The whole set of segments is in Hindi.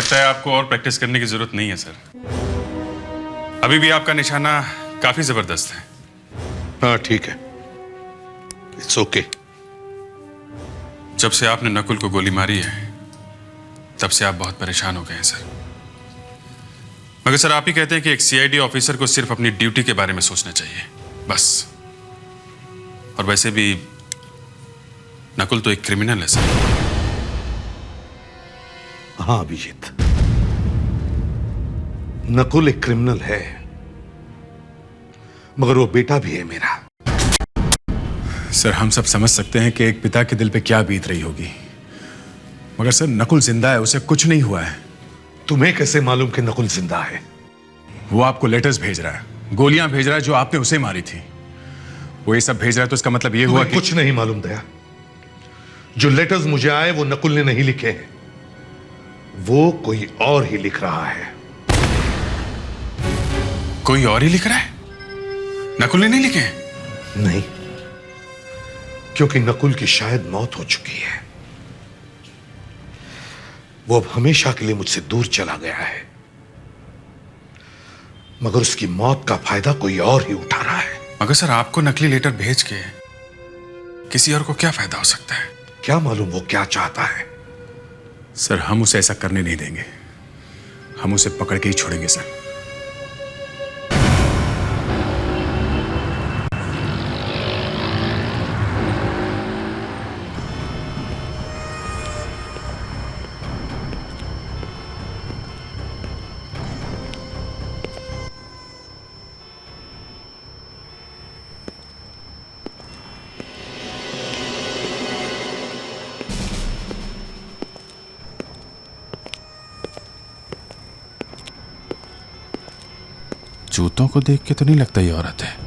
लगता है आपको और प्रैक्टिस करने की जरूरत नहीं है सर। अभी भी आपका निशाना काफी जबरदस्त है। हाँ ठीक है, इट्स ओके। जब से आपने नकुल को गोली मारी है तब से आप बहुत परेशान हो गए हैं सर। मगर सर आप ही कहते हैं कि एक सीआईडी ऑफिसर को सिर्फ अपनी ड्यूटी के बारे में सोचना चाहिए, बस। और वैसे भी नकुल तो एक क्रिमिनल है सर। हाँ अभिजीत, नकुल एक क्रिमिनल है, मगर वो बेटा भी है मेरा। सर हम सब समझ सकते हैं कि एक पिता के दिल पे क्या बीत रही होगी, मगर सर नकुल जिंदा है, उसे कुछ नहीं हुआ है। तुम्हें कैसे मालूम कि नकुल जिंदा है? वो आपको लेटर्स भेज रहा है, गोलियां भेज रहा है जो आपने उसे मारी थी। वो ये सब भेज रहा है तो इसका मतलब ये हुआ कि कुछ नहीं मालूम दया। जो लेटर्स मुझे आए वो नकुल ने नहीं लिखे हैं, वो कोई और ही लिख रहा है। कोई और ही लिख रहा है? नकुल ने नहीं लिखे हैं? नहीं, क्योंकि नकुल की शायद मौत हो चुकी है। वो अब हमेशा के लिए मुझसे दूर चला गया है, मगर उसकी मौत का फायदा कोई और ही उठा रहा है। मगर सर आपको नकली लेटर भेज के किसी और को क्या फायदा हो सकता है? क्या मालूम वो क्या चाहता है। सर हम उसे ऐसा करने नहीं देंगे, हम उसे पकड़ के ही छोड़ेंगे सर। जूतों को देख के तो नहीं लगता ये औरत है।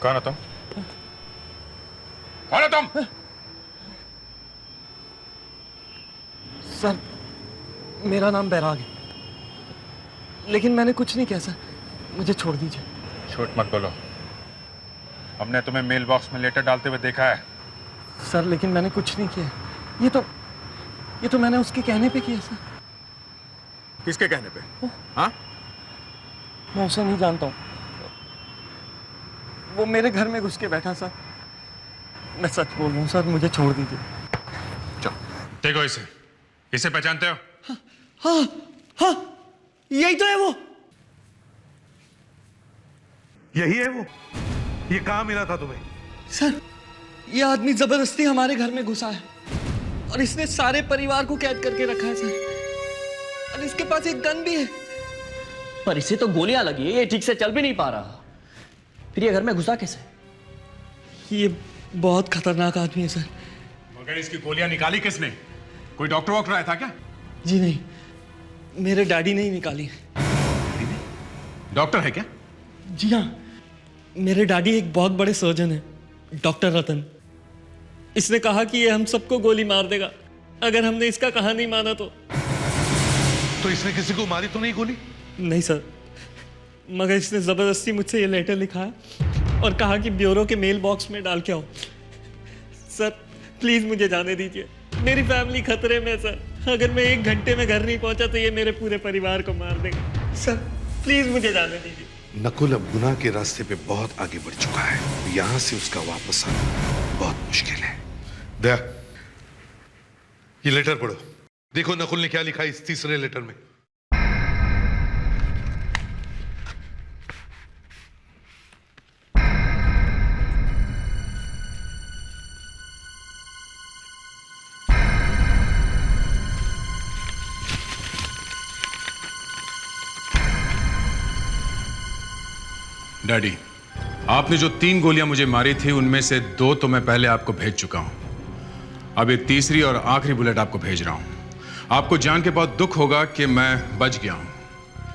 कौन हो तुम? कौन हो तुम? सर मेरा नाम बैराग है, लेकिन मैंने कुछ नहीं किया सर, मुझे छोड़ दीजिए। झूठ मत बोलो, हमने तुम्हें मेल बॉक्स में लेटर डालते हुए देखा है। सर लेकिन मैंने कुछ नहीं किया, ये तो मैंने उसके कहने पे किया सर। किसके कहने पे? हाँ? मैं उसे नहीं जानता हूँ, वो मेरे घर में घुस के बैठा सर। मैं सच बोल रहा हूँ सर, मुझे छोड़ दीजिए। चलो देखो इसे पहचानते हो? हाँ हाँ, यही तो है वो। यही है वो? ये कहां मिला था तुम्हें? सर ये आदमी जबरदस्ती हमारे घर में घुसा है और इसने सारे परिवार को कैद करके रखा है सर, और इसके पास एक गन भी है। पर इसे तो गोलियां लगी है, ये ठीक से चल भी नहीं पा रहा, फिर ये घर में घुसा कैसे? ये बहुत खतरनाक आदमी है सर। मगर इसकी गोलियां निकाली किसने? कोई डॉक्टर वॉक्टर आया था क्या? जी नहीं, मेरे डैडी ने ही निकाली। डॉक्टर है क्या? जी हाँ, मेरे डैडी एक बहुत बड़े सर्जन है, डॉक्टर रतन। इसने कहा कि ये हम सबको गोली मार देगा अगर हमने इसका कहा नहीं माना तो। इसने किसी को मारी तो नहीं गोली? नहीं सर, मगर इसने जबरदस्ती मुझसे ये लेटर लिखा है और कहा कि ब्यूरो के मेल बॉक्स में डाल के आओ। सर प्लीज मुझे जाने दीजिए, मेरी फैमिली खतरे में है सर। अगर मैं 1 घंटे में घर नहीं पहुंचा तो ये मेरे पूरे परिवार को मार देगा। सर प्लीज मुझे जाने दीजिए। नकुल अब गुनाह के रास्ते पे बहुत आगे बढ़ चुका है, यहां से उसका वापस आना बहुत मुश्किल है। दया, ये लेटर पढ़ो, देखो नकुल ने क्या लिखा है इस तीसरे लेटर में। डैडी, आपने जो 3 गोलियां मुझे मारी थी उनमें से 2 तो मैं पहले आपको भेज चुका हूं। अब एक तीसरी और आखिरी बुलेट आपको भेज रहा हूं। आपको जान के बहुत दुख होगा कि मैं बच गया हूं,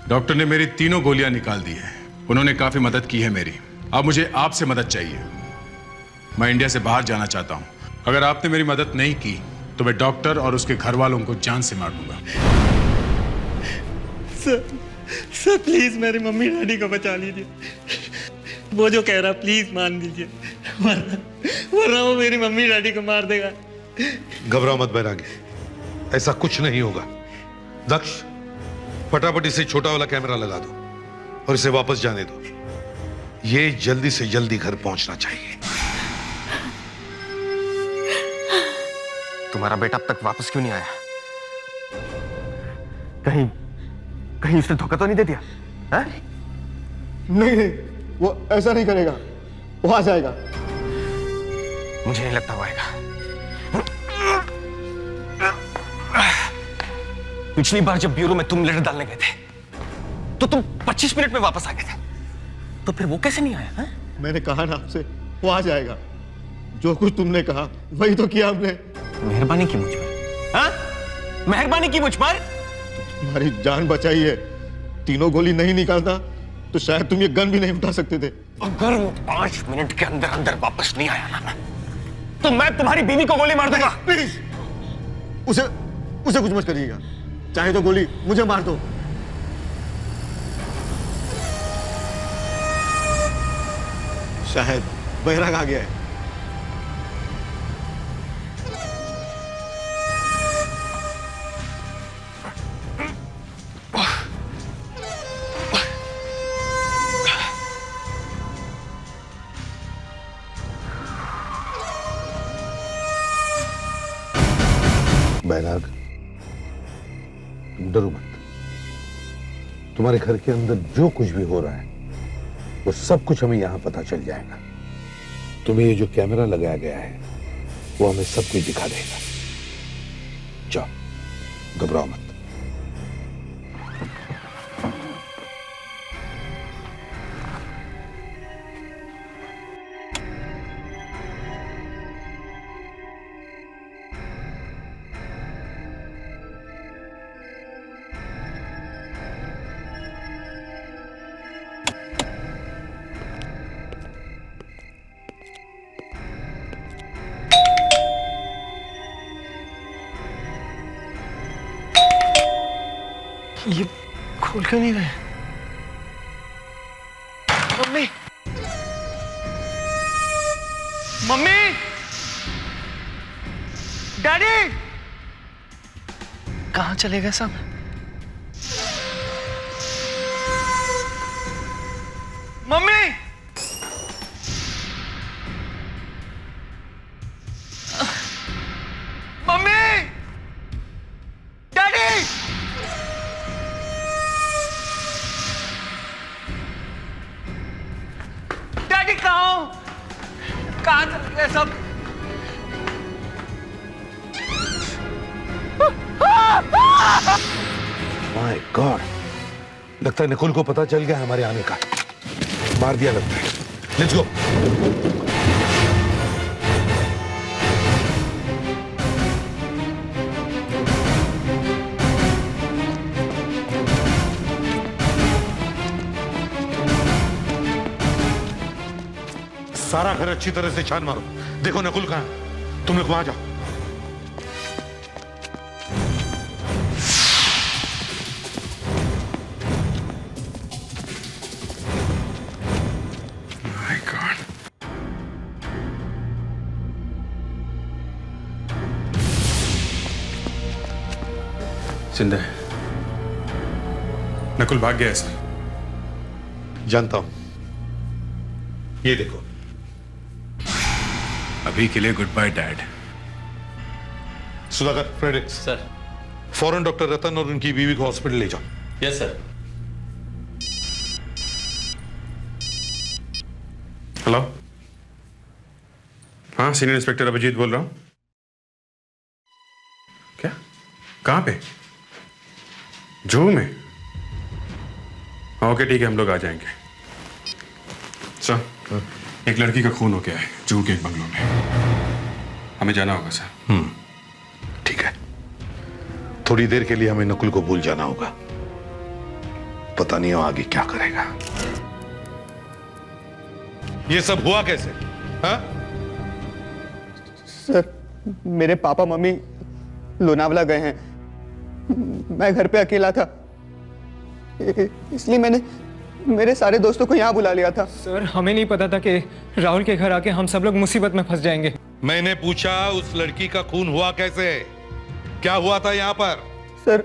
डॉक्टर ने मेरी तीनों गोलियां निकाल दी है। उन्होंने काफी मदद की है मेरी। अब मुझे आपसे मदद चाहिए। मैं इंडिया से बाहर जाना चाहता हूं। अगर आपने मेरी मदद नहीं की तो मैं डॉक्टर और उसके घर वालों को जान से मार दूंगा। सर प्लीज मेरी मम्मी डैडी को बचा लीजिए। वो जो कह रहा प्लीज मान लीजिए, वरना वो मेरी मम्मी डैडी को मार देगा। घबराओ मत बैरागी, ऐसा कुछ नहीं होगा। दक्ष, फटाफट इसे छोटा वाला कैमरा लगा दो और इसे वापस जाने दो। ये जल्दी से जल्दी घर पहुंचना चाहिए। तुम्हारा बेटा अब तक वापस क्यों नहीं आया? कहीं उसने धोखा तो नहीं दे दिया? है? नहीं, वो ऐसा नहीं करेगा। वो आ जाएगा। मुझे नहीं लगता वो आएगा। पिछली बार जब ब्यूरो में तुम लेटर डालने गए थे तो तुम 25 मिनट में वापस आ गए थे, तो फिर वो कैसे नहीं आया? है? मैंने कहा ना आपसे, वो आ जाएगा। जो कुछ तुमने कहा वही तो किया हमने। मेहरबानी की मुझ पर। हाँ? मेहरबानी की मुझ पर। तुम्हारी जान बचाई है। तीनों गोली नहीं निकालता तो शायद तुम ये गन भी नहीं उठा सकते थे। अगर वो 5 मिनट के अंदर अंदर वापस नहीं आया ना, तो मैं तुम्हारी बीवी को गोली मार दूंगा। प्लीज उसे कुछ मत करिएगा। चाहे तो गोली मुझे मार दो। शायद बैराग आ गया है। बैराग, तुम डरो मत। तुम्हारे घर के अंदर जो कुछ भी हो रहा है वो सब कुछ हमें यहां पता चल जाएगा। तुम्हें ये जो कैमरा लगाया गया है वो हमें सब कुछ दिखा देगा। जाओ, घबराओ मत। ये खोल क्यों नहीं रहे? मम्मी, मम्मी, डैडी, कहां चले गए सब? मम्मी, मम्मी, डैडी, डैडी कहां चले गए सब? माय गॉड, लगता है निकुल को पता चल गया हमारे आने का। मार दिया लगता है। Let's go. सारा घर अच्छी तरह से छान मारो। देखो नकुल कहां है। तुम लोग वहां जाओ। My God. जिंदा है। नकुल भाग गया है सर। जानता हूं। ये देखो। अभी के लिए good bye dad. Sudhakar, Fredericks, sir. फौरन डॉक्टर रतन और उनकी बीवी को हॉस्पिटल ले जाओ। Yes sir. हेलो, हाँ सीनियर इंस्पेक्टर अभिजीत बोल रहा हूं। क्या? कहां पे? जू में? हाँ ओके ठीक है, हम लोग आ जाएंगे। सर, एक लड़की का खून हो गया है जू के एक बंगलों में। हमें जाना होगा सर। ठीक है, थोड़ी देर के लिए हमें नकुल को भूल जाना होगा। पता नहीं वो आगे क्या करेगा। ये सब हुआ कैसे? हाँ? सर, मेरे पापा मम्मी लोनावला गए हैं। मैं घर पे अकेला था, इसलिए मैंने मेरे सारे दोस्तों को यहाँ बुला लिया था। सर, हमें नहीं पता था कि राहुल के घर आके हम सब लोग मुसीबत में फंस जाएंगे। मैंने पूछा उस लड़की का खून हुआ कैसे? क्या हुआ था यहाँ पर? सर,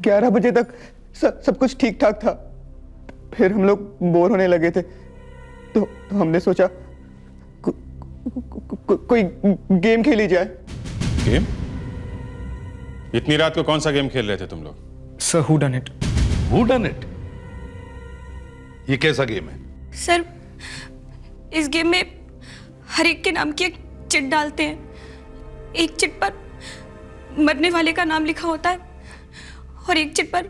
11 बजे तक सब कुछ ठीक ठाक था। फिर हम लोग बोर होने लगे थे, तो हमने सोचा कोई गेम खेली जाए। गेम? इतनी रात को कौन सा गेम खेल रहे थे तुम लोग? Sir, who done it? Who done it? ये कैसा गेम है? सर, इस गेम में हर एक के नाम की एक चिट डालते हैं। एक चिट पर मरने वाले का नाम लिखा होता है और एक चिट पर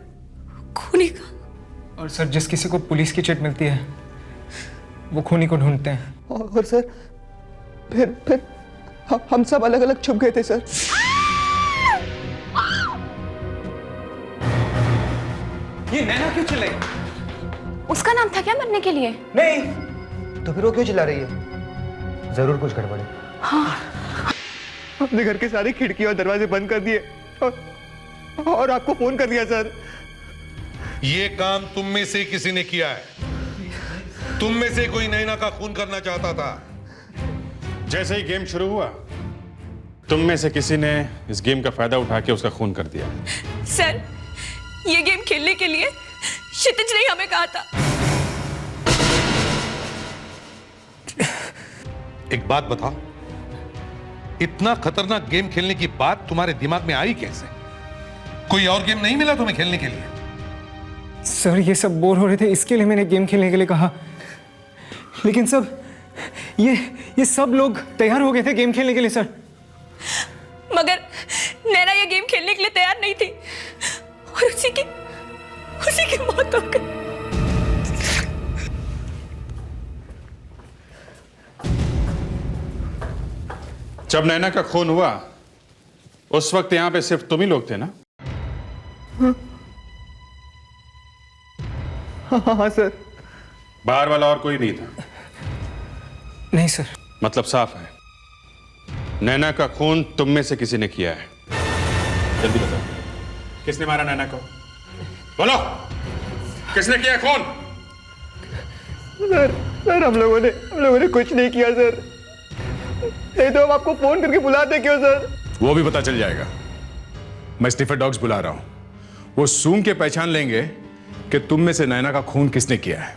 खूनी का। और सर, जिस किसी को पुलिस की चिट मिलती है वो खूनी को ढूंढते हैं। और सर, फिर हम सब अलग अलग छुप गए थे सर। ये नैना क्यों चिल्लाई? उसका नाम था क्या मरने के लिए? नहीं, तो फिर वो क्यों चिल्ला रही है? जरूर कुछ गड़बड़ है। हाँ। अपने घर के सारे खिड़की और दरवाजे बंद कर दिए और आपको फोन कर दिया सर। ये काम तुम में से किसी ने किया है। तुम में से कोई नैना का खून करना चाहता था। जैसे ही गेम शुरू हुआ, तुम में से किसी ने इस गेम का फायदा उठा के उसका खून कर दिया। सर, ये गेम खेलने के लिए क्षितिज ने हमें कहा था। एक बात बताओ, इतना खतरनाक गेम खेलने की बात तुम्हारे दिमाग में आई कैसे? कोई और गेम नहीं मिला तुम्हें खेलने के लिए? सर, ये सब बोर हो रहे थे, इसके लिए मैंने गेम खेलने के लिए कहा। लेकिन सब ये सब लोग तैयार हो गए थे गेम खेलने के लिए सर। मगर नैना ये गेम खेलने के लिए तैयार नहीं थी और उसी की मौत हो गई। जब नैना का खून हुआ, उस वक्त यहां पे सिर्फ तुम ही लोग थे ना? हाँ सर। बाहर वाला और कोई नहीं था? नहीं सर। मतलब साफ है, नैना का खून तुम में से किसी ने किया है। जल्दी बताओ, किसने मारा नैना को? बोलो, किसने किया खून? सर, हम लोगों ने कुछ नहीं किया सर। नहीं तो हम आपको फोन करके बुलाते क्यों सर? वो भी पता चल जाएगा। मैं स्निफर डॉग्स बुला रहा हूं, वो सूंघ के पहचान लेंगे कि तुम में से नैना का खून किसने किया है।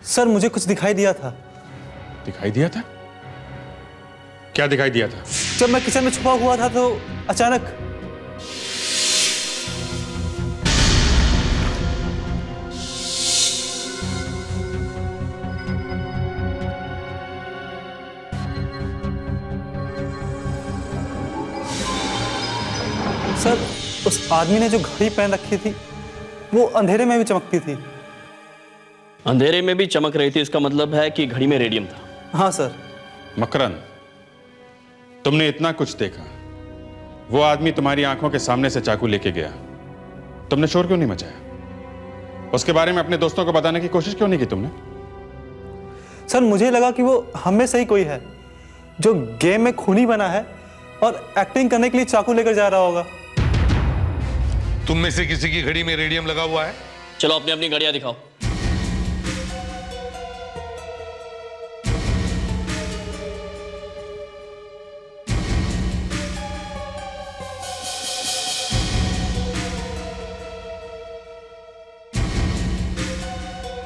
सर, मुझे कुछ दिखाई दिया था। दिखाई दिया था? क्या दिखाई दिया था? जब मैं किचन में छुपा हुआ था तो अचानक सर, उस आदमी ने जो घड़ी पहन रखी थी वो अंधेरे में भी चमकती थी। अंधेरे में भी चमक रही थी, इसका मतलब है कि घड़ी में रेडियम था। हाँ सर। मकरंद, तुमने इतना कुछ देखा, वो आदमी तुम्हारी आंखों के सामने से चाकू लेके गया, तुमने शोर क्यों नहीं मचाया? उसके बारे में अपने दोस्तों को बताने की कोशिश क्यों नहीं की तुमने? सर, मुझे लगा कि वो हम में से ही कोई है जो गेम में खूनी बना है और एक्टिंग करने के लिए चाकू लेकर जा रहा होगा। तुम में से किसी की घड़ी में रेडियम लगा हुआ है? चलो अपनी अपनी घड़ियां दिखाओ।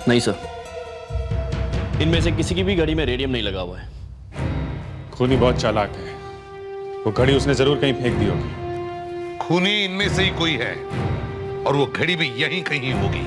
नहीं सर, इनमें से किसी की भी घड़ी में रेडियम नहीं लगा हुआ है। खूनी बहुत चालाक है, वो घड़ी उसने जरूर कहीं फेंक दी होगी। खूनी इनमें से ही कोई है और वो घड़ी भी यहीं कहीं होगी।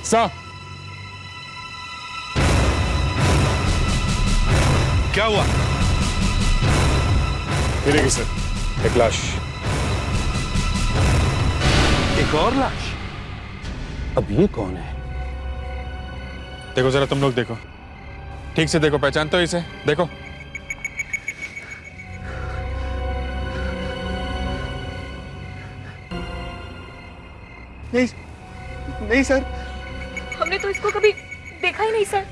सर, क्या हुआ? मिलेगी सर, एक लाश। एक और लाश? अब ये कौन है? देखो जरा, तुम लोग देखो, ठीक से देखो, पहचानते हो इसे? देखो। नहीं सर, हमने तो इसको कभी देखा ही नहीं सर।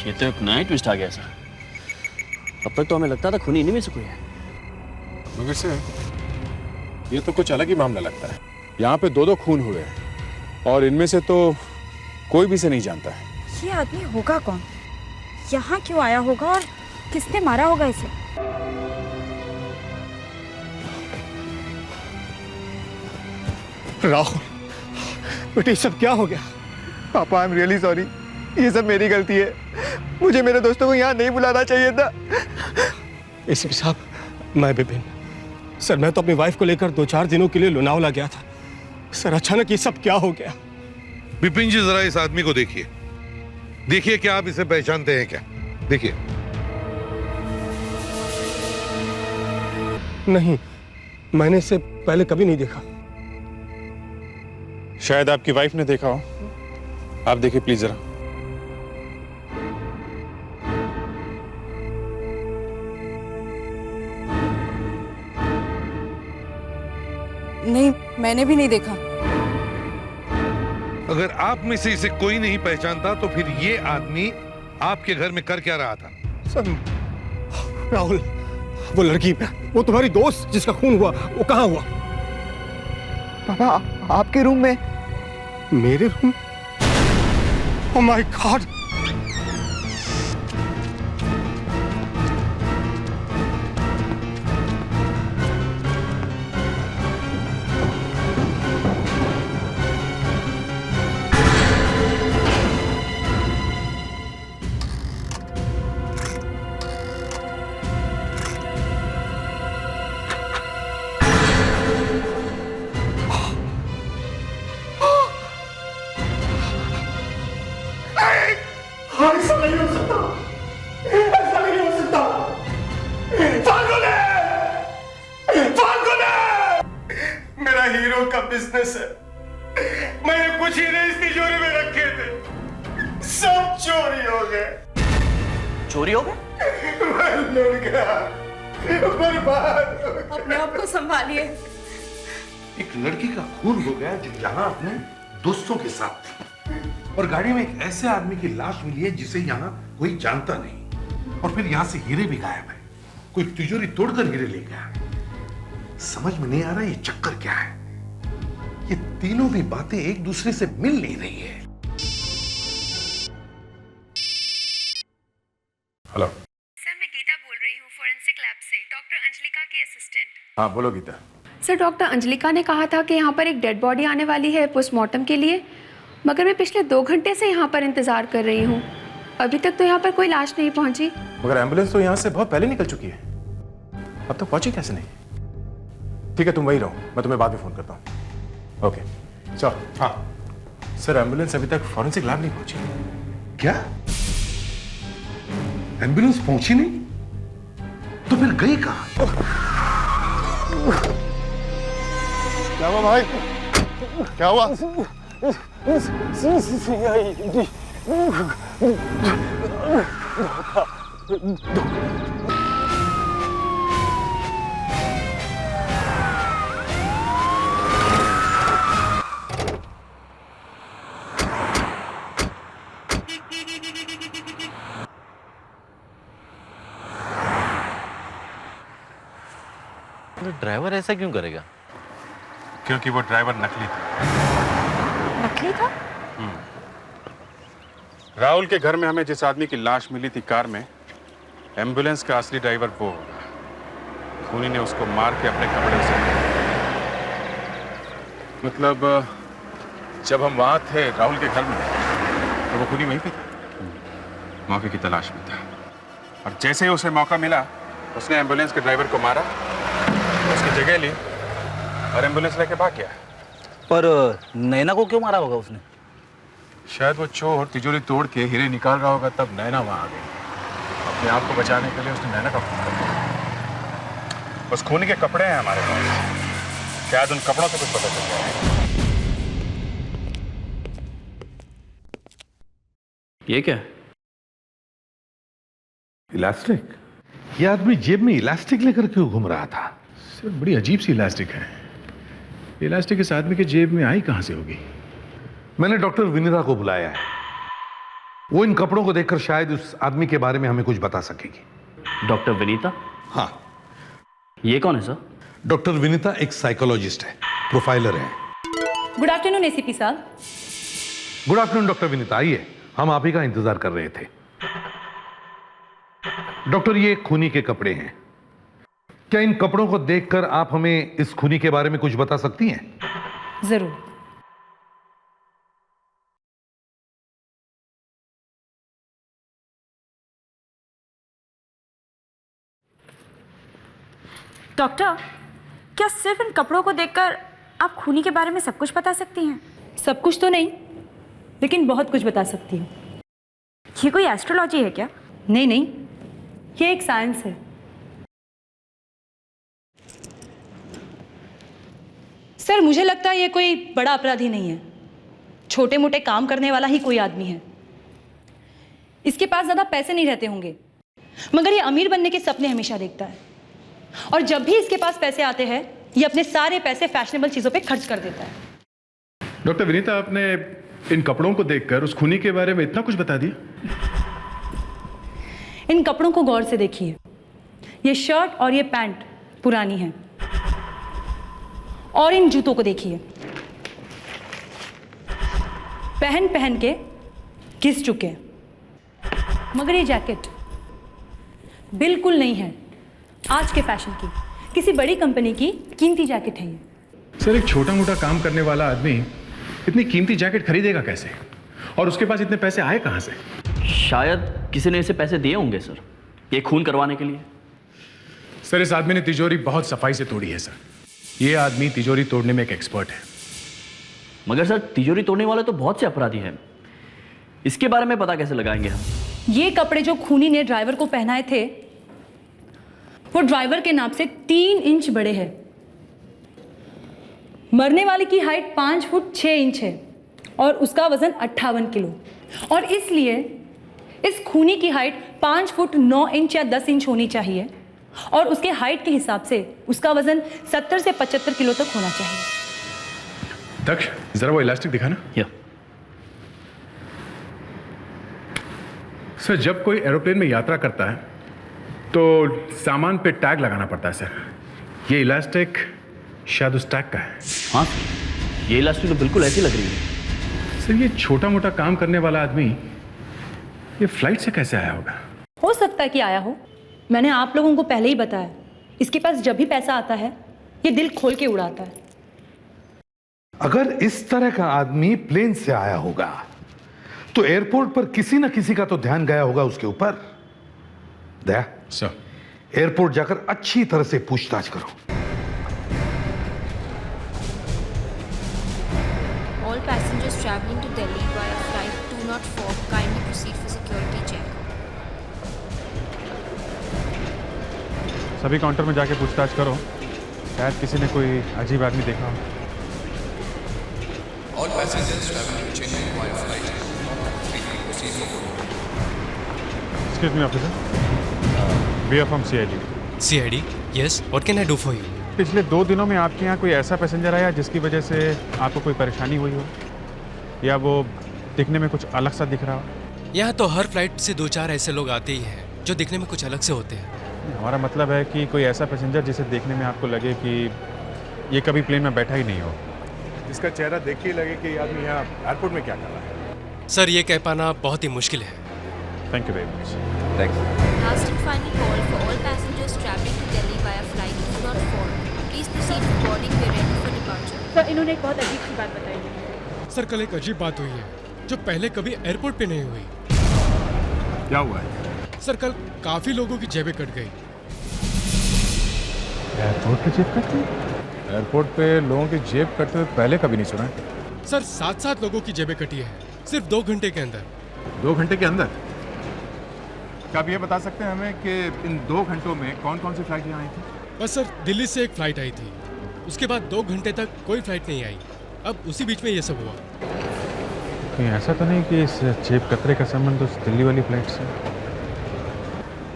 ये तो एक नया ट्विस्ट आ गया सर। अब तक तो हमें लगता था खूनी इन्हीं में से कोई है। मगर से ये तो कुछ अलग ही मामला लगता है। यहाँ पे दो खून हुए हैं और इनमें से तो कोई भी से नहीं जानता है। ये आदमी होगा कौन? यहाँ क्यों आया होगा और किसने मारा होगा इसे? राहुल, बेटे सब क्या हो गया? पापा, आई एम रियली सॉरी, ये सब मेरी गलती है। मुझे मेरे दोस्तों को यहाँ नहीं बुलाना चाहिए था। एसीपी साहब, मैं विपिन। सर, मैं तो अपनी वाइफ को लेकर 2-4 दिनों के लिए लोनावला गया था। सर, अचानक ये सब क्या हो गया? विपिन जी, जरा इस आदमी को देखिए। देखिए, क्या आप इसे पहचानते हैं क्या? देखिए। नहीं, मैंने इसे पहले कभी नहीं देखा। शायद आपकी वाइफ ने देखा हो। आप देखिए प्लीज जरा। नहीं, मैंने भी नहीं देखा। अगर आप में से इसे कोई नहीं पहचानता तो फिर ये आदमी आपके घर में कर क्या रहा था? सर, राहुल, वो लड़की, वो तुम्हारी दोस्त जिसका खून हुआ, वो कहाँ हुआ? पापा, आपके रूम में। मेरे रूम? Oh my God! ऐसा नहीं हो सकता, ऐसा नहीं हो सकता। फाल्गुने! मेरा हीरो का बिजनेस है। मैंने कुछ ही नहीं इस तिजोरी में रखे थे, सब चोरी हो गए। चोरी हो गए? मैं लड़ गया, बर्बाद। अपने आप को संभालिए। एक लड़की का खून हो गया जो यहाँ अपने दोस्तों के साथ थी, और गाड़ी में एक ऐसे आदमी की लाश मिली है जिसे यहाँ कोई जानता नहीं, और फिर यहाँ से हीरे भी गायब है। कोई तिजोरी तोड़कर हीरे ले गया। समझ में नहीं आ रहा ये चक्कर क्या है। ये तीनों भी बातें एक दूसरे से मिल नहीं रही है। हेलो सर, मैं गीता बोल रही हूँ फोरेंसिक लैब से, डॉक्टर अंजलिका की असिस्टेंट। हाँ, बोलो गीता। सर, डॉक्टर अंजलिका ने कहा था कि यहाँ पर एक डेड बॉडी आने वाली है पोस्टमार्टम के लिए, मगर मैं पिछले 2 घंटे से यहाँ पर इंतजार कर रही हूँ। अभी तक तो यहाँ पर कोई लाश नहीं पहुँची। मगर एम्बुलेंस तो यहाँ से बहुत पहले निकल चुकी है, अब तक पहुंची कैसे नहीं? ठीक है, तुम वही रहो, मैं तुम्हें बाद में फोन करता हूँ। ओके, चलो। हाँ सर, एम्बुलेंस अभी तक फॉरेंसिक लैब नहीं पहुंची। क्या? एम्बुलेंस पहुंची नहीं? तो फिर गई कहां? क्या हुआ भाई? क्या हुआ? ड्राइवर ऐसा क्यों करेगा? क्योंकि वो ड्राइवर नकली था। नकली था? राहुल के घर में हमें जिस आदमी की लाश मिली थी कार में, एम्बुलेंस का असली ड्राइवर वो होगा। खूनी ने उसको मार के अपने कपड़े से, मतलब जब हम वहां थे राहुल के घर में, तो वो खूनी वहीं पे था। मौके की तलाश में था, और जैसे ही उसे मौका मिला उसने एम्बुलेंस के ड्राइवर को मारा, उसकी जगह ली और एम्बुलेंस लेके भाग गया। पर नैना को क्यों मारा होगा उसने? शायद वो चोर तिजोरी तोड़ के हीरे निकाल रहा होगा, तब नैना वहां आ गई। अपने आप को बचाने के लिए उसने नैना का खून कर दिया। बस खून के कपड़े हैं हमारे पास, शायद उन कपड़ों से कुछ पता चल जाए। ये क्या है? इलास्टिक? ये आदमी जेब में इलास्टिक लेकर क्यों घूम रहा था? सर बड़ी अजीब सी इलास्टिक है। इलास्टिक इस आदमी के जेब में आई कहां से होगी? मैंने डॉक्टर विनीता को बुलाया है। वो इन कपड़ों को देखकर शायद उस आदमी के बारे में हमें कुछ बता सकेगी। डॉक्टर विनीता? हाँ। ये कौन है सर? डॉक्टर विनीता एक साइकोलॉजिस्ट है, प्रोफाइलर है। गुड आफ्टरनून एसीपी साहब। गुड आफ्टरनून डॉक्टर विनीता, आइए, हम आप ही का इंतजार कर रहे थे। डॉक्टर, ये खूनी के कपड़े हैं। क्या इन कपड़ों को देखकर आप हमें इस खूनी के बारे में कुछ बता सकती हैं? जरूर। डॉक्टर, क्या सिर्फ इन कपड़ों को देखकर आप खूनी के बारे में सब कुछ बता सकती हैं? सब कुछ तो नहीं, लेकिन बहुत कुछ बता सकती हूँ। ये कोई एस्ट्रोलॉजी है क्या? नहीं नहीं, ये एक साइंस है। सर, मुझे लगता है ये कोई बड़ा अपराधी नहीं है, छोटे मोटे काम करने वाला ही कोई आदमी है। इसके पास ज़्यादा पैसे नहीं रहते होंगे, मगर ये अमीर बनने के सपने हमेशा देखता है, और जब भी इसके पास पैसे आते हैं ये अपने सारे पैसे फैशनेबल चीज़ों पे खर्च कर देता है। डॉक्टर विनीता, आपने इन कपड़ों को देखकर उस खूनी के बारे में इतना कुछ बता दिया? इन कपड़ों को गौर से देखिए। ये शर्ट और ये पैंट पुरानी है, और इन जूतों को देखिए, पहन पहन के घिस चुके हैं। मगर ये जैकेट बिल्कुल नहीं है आज के फैशन की, किसी बड़ी कंपनी की कीमती जैकेट है ये। सर, एक छोटा मोटा काम करने वाला आदमी इतनी कीमती जैकेट खरीदेगा कैसे, और उसके पास इतने पैसे आए कहां से? शायद किसी ने इसे पैसे दिए होंगे सर, ये खून करवाने के लिए। सर, इस आदमी ने तिजोरी बहुत सफाई से तोड़ी है सर। ये आदमी तिजोरी तोड़ने में एक एक्सपर्ट है। मगर सर, तिजोरी तोड़ने वाले तो बहुत से अपराधी हैं, इसके बारे में पता कैसे लगाएंगे हम? ये कपड़े जो खूनी ने ड्राइवर को पहनाए थे वो ड्राइवर के नाप से 3 इंच बड़े हैं। मरने वाले की हाइट 5 फुट 6 इंच है और उसका वजन 58 किलो, और इसलिए इस खूनी की हाइट 5 फुट 9 इंच या 10 इंच होनी चाहिए, और उसके हाइट के हिसाब से उसका वजन 70 से 75 किलो तक होना चाहिए। दक्ष, जरा वो इलास्टिक दिखाना। या सर, जब कोई एरोप्लेन में यात्रा करता है तो सामान पे टैग लगाना पड़ता है सर। ये इलास्टिक शायद उस टैग का है। हाँ, ये इलास्टिक तो बिल्कुल ऐसी लग रही है। सर, ये छोटा मोटा काम करने वाला आदमी ये फ्लाइट से कैसे आया होगा? हो सकता है कि आया हो, मैंने आप लोगों को पहले ही बताया, इसके पास जब भी पैसा आता है ये दिल खोल के उड़ाता है। अगर इस तरह का आदमी प्लेन से आया होगा तो एयरपोर्ट पर किसी न किसी का तो ध्यान गया होगा उसके ऊपर। दया सर, एयरपोर्ट जाकर अच्छी तरह से पूछताछ करो। All passengers traveling to Delhi via flight 204 kindly proceed for security check. सभी काउंटर में जाके पूछताछ करो, शायद किसी ने कोई अजीब आदमी देखा हो। All passengers traveling to Chennai via flight 203 proceed for Excuse me, officer. We are from CID. CID? Yes. What can I do for you? पिछले 2 दिनों में आपके यहाँ कोई ऐसा पैसेंजर आया जिसकी वजह से आपको कोई परेशानी हुई हो, या वो दिखने में कुछ अलग सा दिख रहा हो? यहाँ तो हर फ्लाइट से 2-4 ऐसे लोग आते ही हैं जो दिखने में कुछ अलग से होते हैं। हमारा मतलब है कि कोई ऐसा पैसेंजर जिसे देखने में आपको लगे कि ये कभी प्लेन में बैठा ही नहीं हो, जिसका चेहरा देख के लगे कि आदमी यहाँ एयरपोर्ट में क्या कर रहा है। सर, ये कह पाना बहुत ही मुश्किल है। Thank you very much. Thanks. Last and final call for all passengers traveling to Delhi via flight 204. Please proceed for boarding. We are ready for departure. Sir, इन्होंने एक बहुत अजीब सी बात बताई है। सर, कल एक अजीब बात हुई है जो पहले कभी एयरपोर्ट पे नहीं हुई। क्या हुआ है? सर, कल काफी लोगों की जेबें कट गई। एयरपोर्ट पे जेब कटती? एयरपोर्ट पे लोगों की जेब कटते हुए पहले कभी नहीं सुना है। सर, 7-7 लोगों की जेबें कटी है। सिर्फ 2 घंटे के अंदर। 2 घंटे के अंदर? क्या आप ये बता सकते हैं हमें कि इन 2 घंटों में कौन कौन सी फ्लाइट यहाँ आई थी? बस सर, दिल्ली से एक फ्लाइट आई थी, उसके बाद 2 घंटे तक कोई फ्लाइट नहीं आई। अब उसी बीच में ये सब हुआ। कहीं ऐसा तो नहीं कि इस चेप कतरे का संबंध उस दिल्ली वाली फ्लाइट से?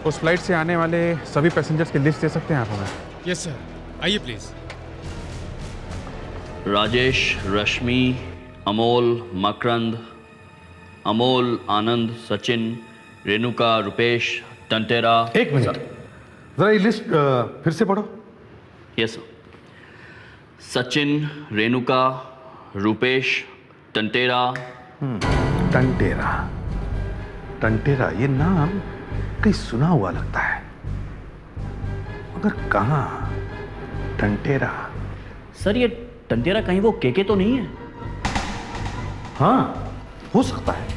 उस फ्लाइट से आने वाले सभी पैसेंजर्स की लिस्ट दे सकते हैं आप हमें? यस सर, आइए प्लीज। राजेश, रश्मि, अमोल, मकरंद, अमोल, आनंद, सचिन, रेणुका, रुपेश, टंटेरा। एक मिनट, जरा ये लिस्ट फिर से पढ़ो। Yes sir. सचिन, रेणुका, रुपेश, टंटेरा। टंटेरा, टंटेरा, ये नाम कहीं सुना हुआ लगता है, मगर कहाँ? टंटेरा। सर, ये टंटेरा कहीं वो केके तो नहीं है? हाँ, हो सकता है।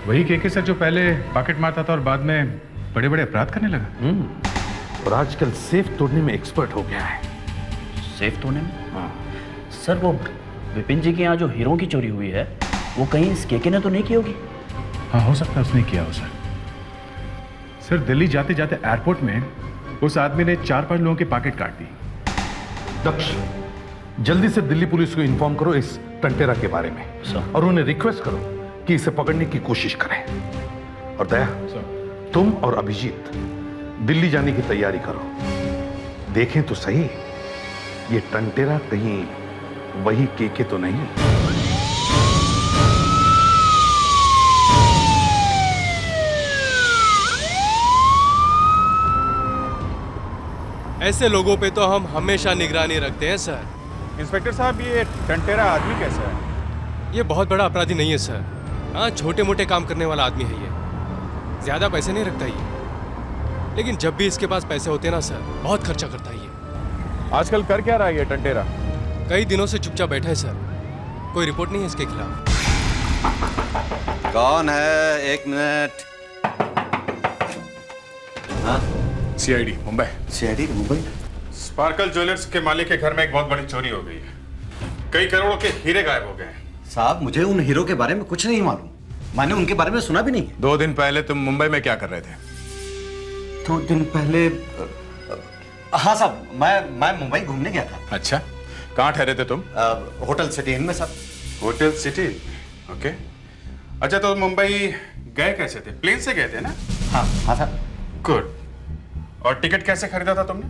वही केके सर जो पहले पॉकेट मारता था और बाद में बड़े बड़े अपराध करने लगा। और आजकल सेफ तोड़ने में एक्सपर्ट हो गया है। सेफ तोड़ने में? हाँ। सर, वो विपिन जी के यहाँ जो हीरो की चोरी हुई है, वो कहीं इस केके ने तो नहीं की होगी? हाँ, हो सकता है उसने किया हो सर। सर, दिल्ली जाते जाते एयरपोर्ट में उस आदमी ने 4-5 लोगों के पॉकेट काट दी। दक्ष, जल्दी से दिल्ली पुलिस को इन्फॉर्म करो इस टंटेरा के बारे में सर। और उन्हें रिक्वेस्ट करो कि इसे पकड़ने की कोशिश करें। और दया सर, तुम और अभिजीत दिल्ली जाने की तैयारी करो। देखें तो सही, ये टंटेरा कहीं वही केके तो नहीं? ऐसे लोगों पे तो हम हमेशा निगरानी रखते हैं सर। इंस्पेक्टर साहब, ये टंटेरा आदमी कैसा है? ये बहुत बड़ा अपराधी नहीं है सर। हाँ, छोटे मोटे काम करने वाला आदमी है ये। ज्यादा पैसे नहीं रखता ये, लेकिन जब भी इसके पास पैसे होते हैं ना सर, बहुत खर्चा करता है ये। आजकल कर क्या रहा है ये टंटेरा? कई दिनों से चुपचाप बैठा है सर, कोई रिपोर्ट नहीं है इसके खिलाफ। कौन है? 1 मिनट। हाँ? CID Mumbai. CID Mumbai? Sparkle jewellers के मालिक के घर में एक बहुत बड़ी चोरी हो गई है। कई करोड़ों के हीरे गायब हो गए हैं। साहब, मुझे उन हीरो के बारे में कुछ नहीं मालूम। मैंने उनके बारे में सुना भी नहीं है। 2 दिन पहले तुम मुंबई में क्या कर रहे थे? 2 दिन पहले? हाँ साहब, मैं मुंबई घूमने गया था। अच्छा, कहाँ ठहरे थे तुम? होटल सिटी इन में साहब। Hotel city? ओके। अच्छा, तो मुंबई गए कैसे थे? प्लेन से गए थे ना? हाँ हाँ साहब। गुड। और टिकट कैसे खरीदा था तुमने?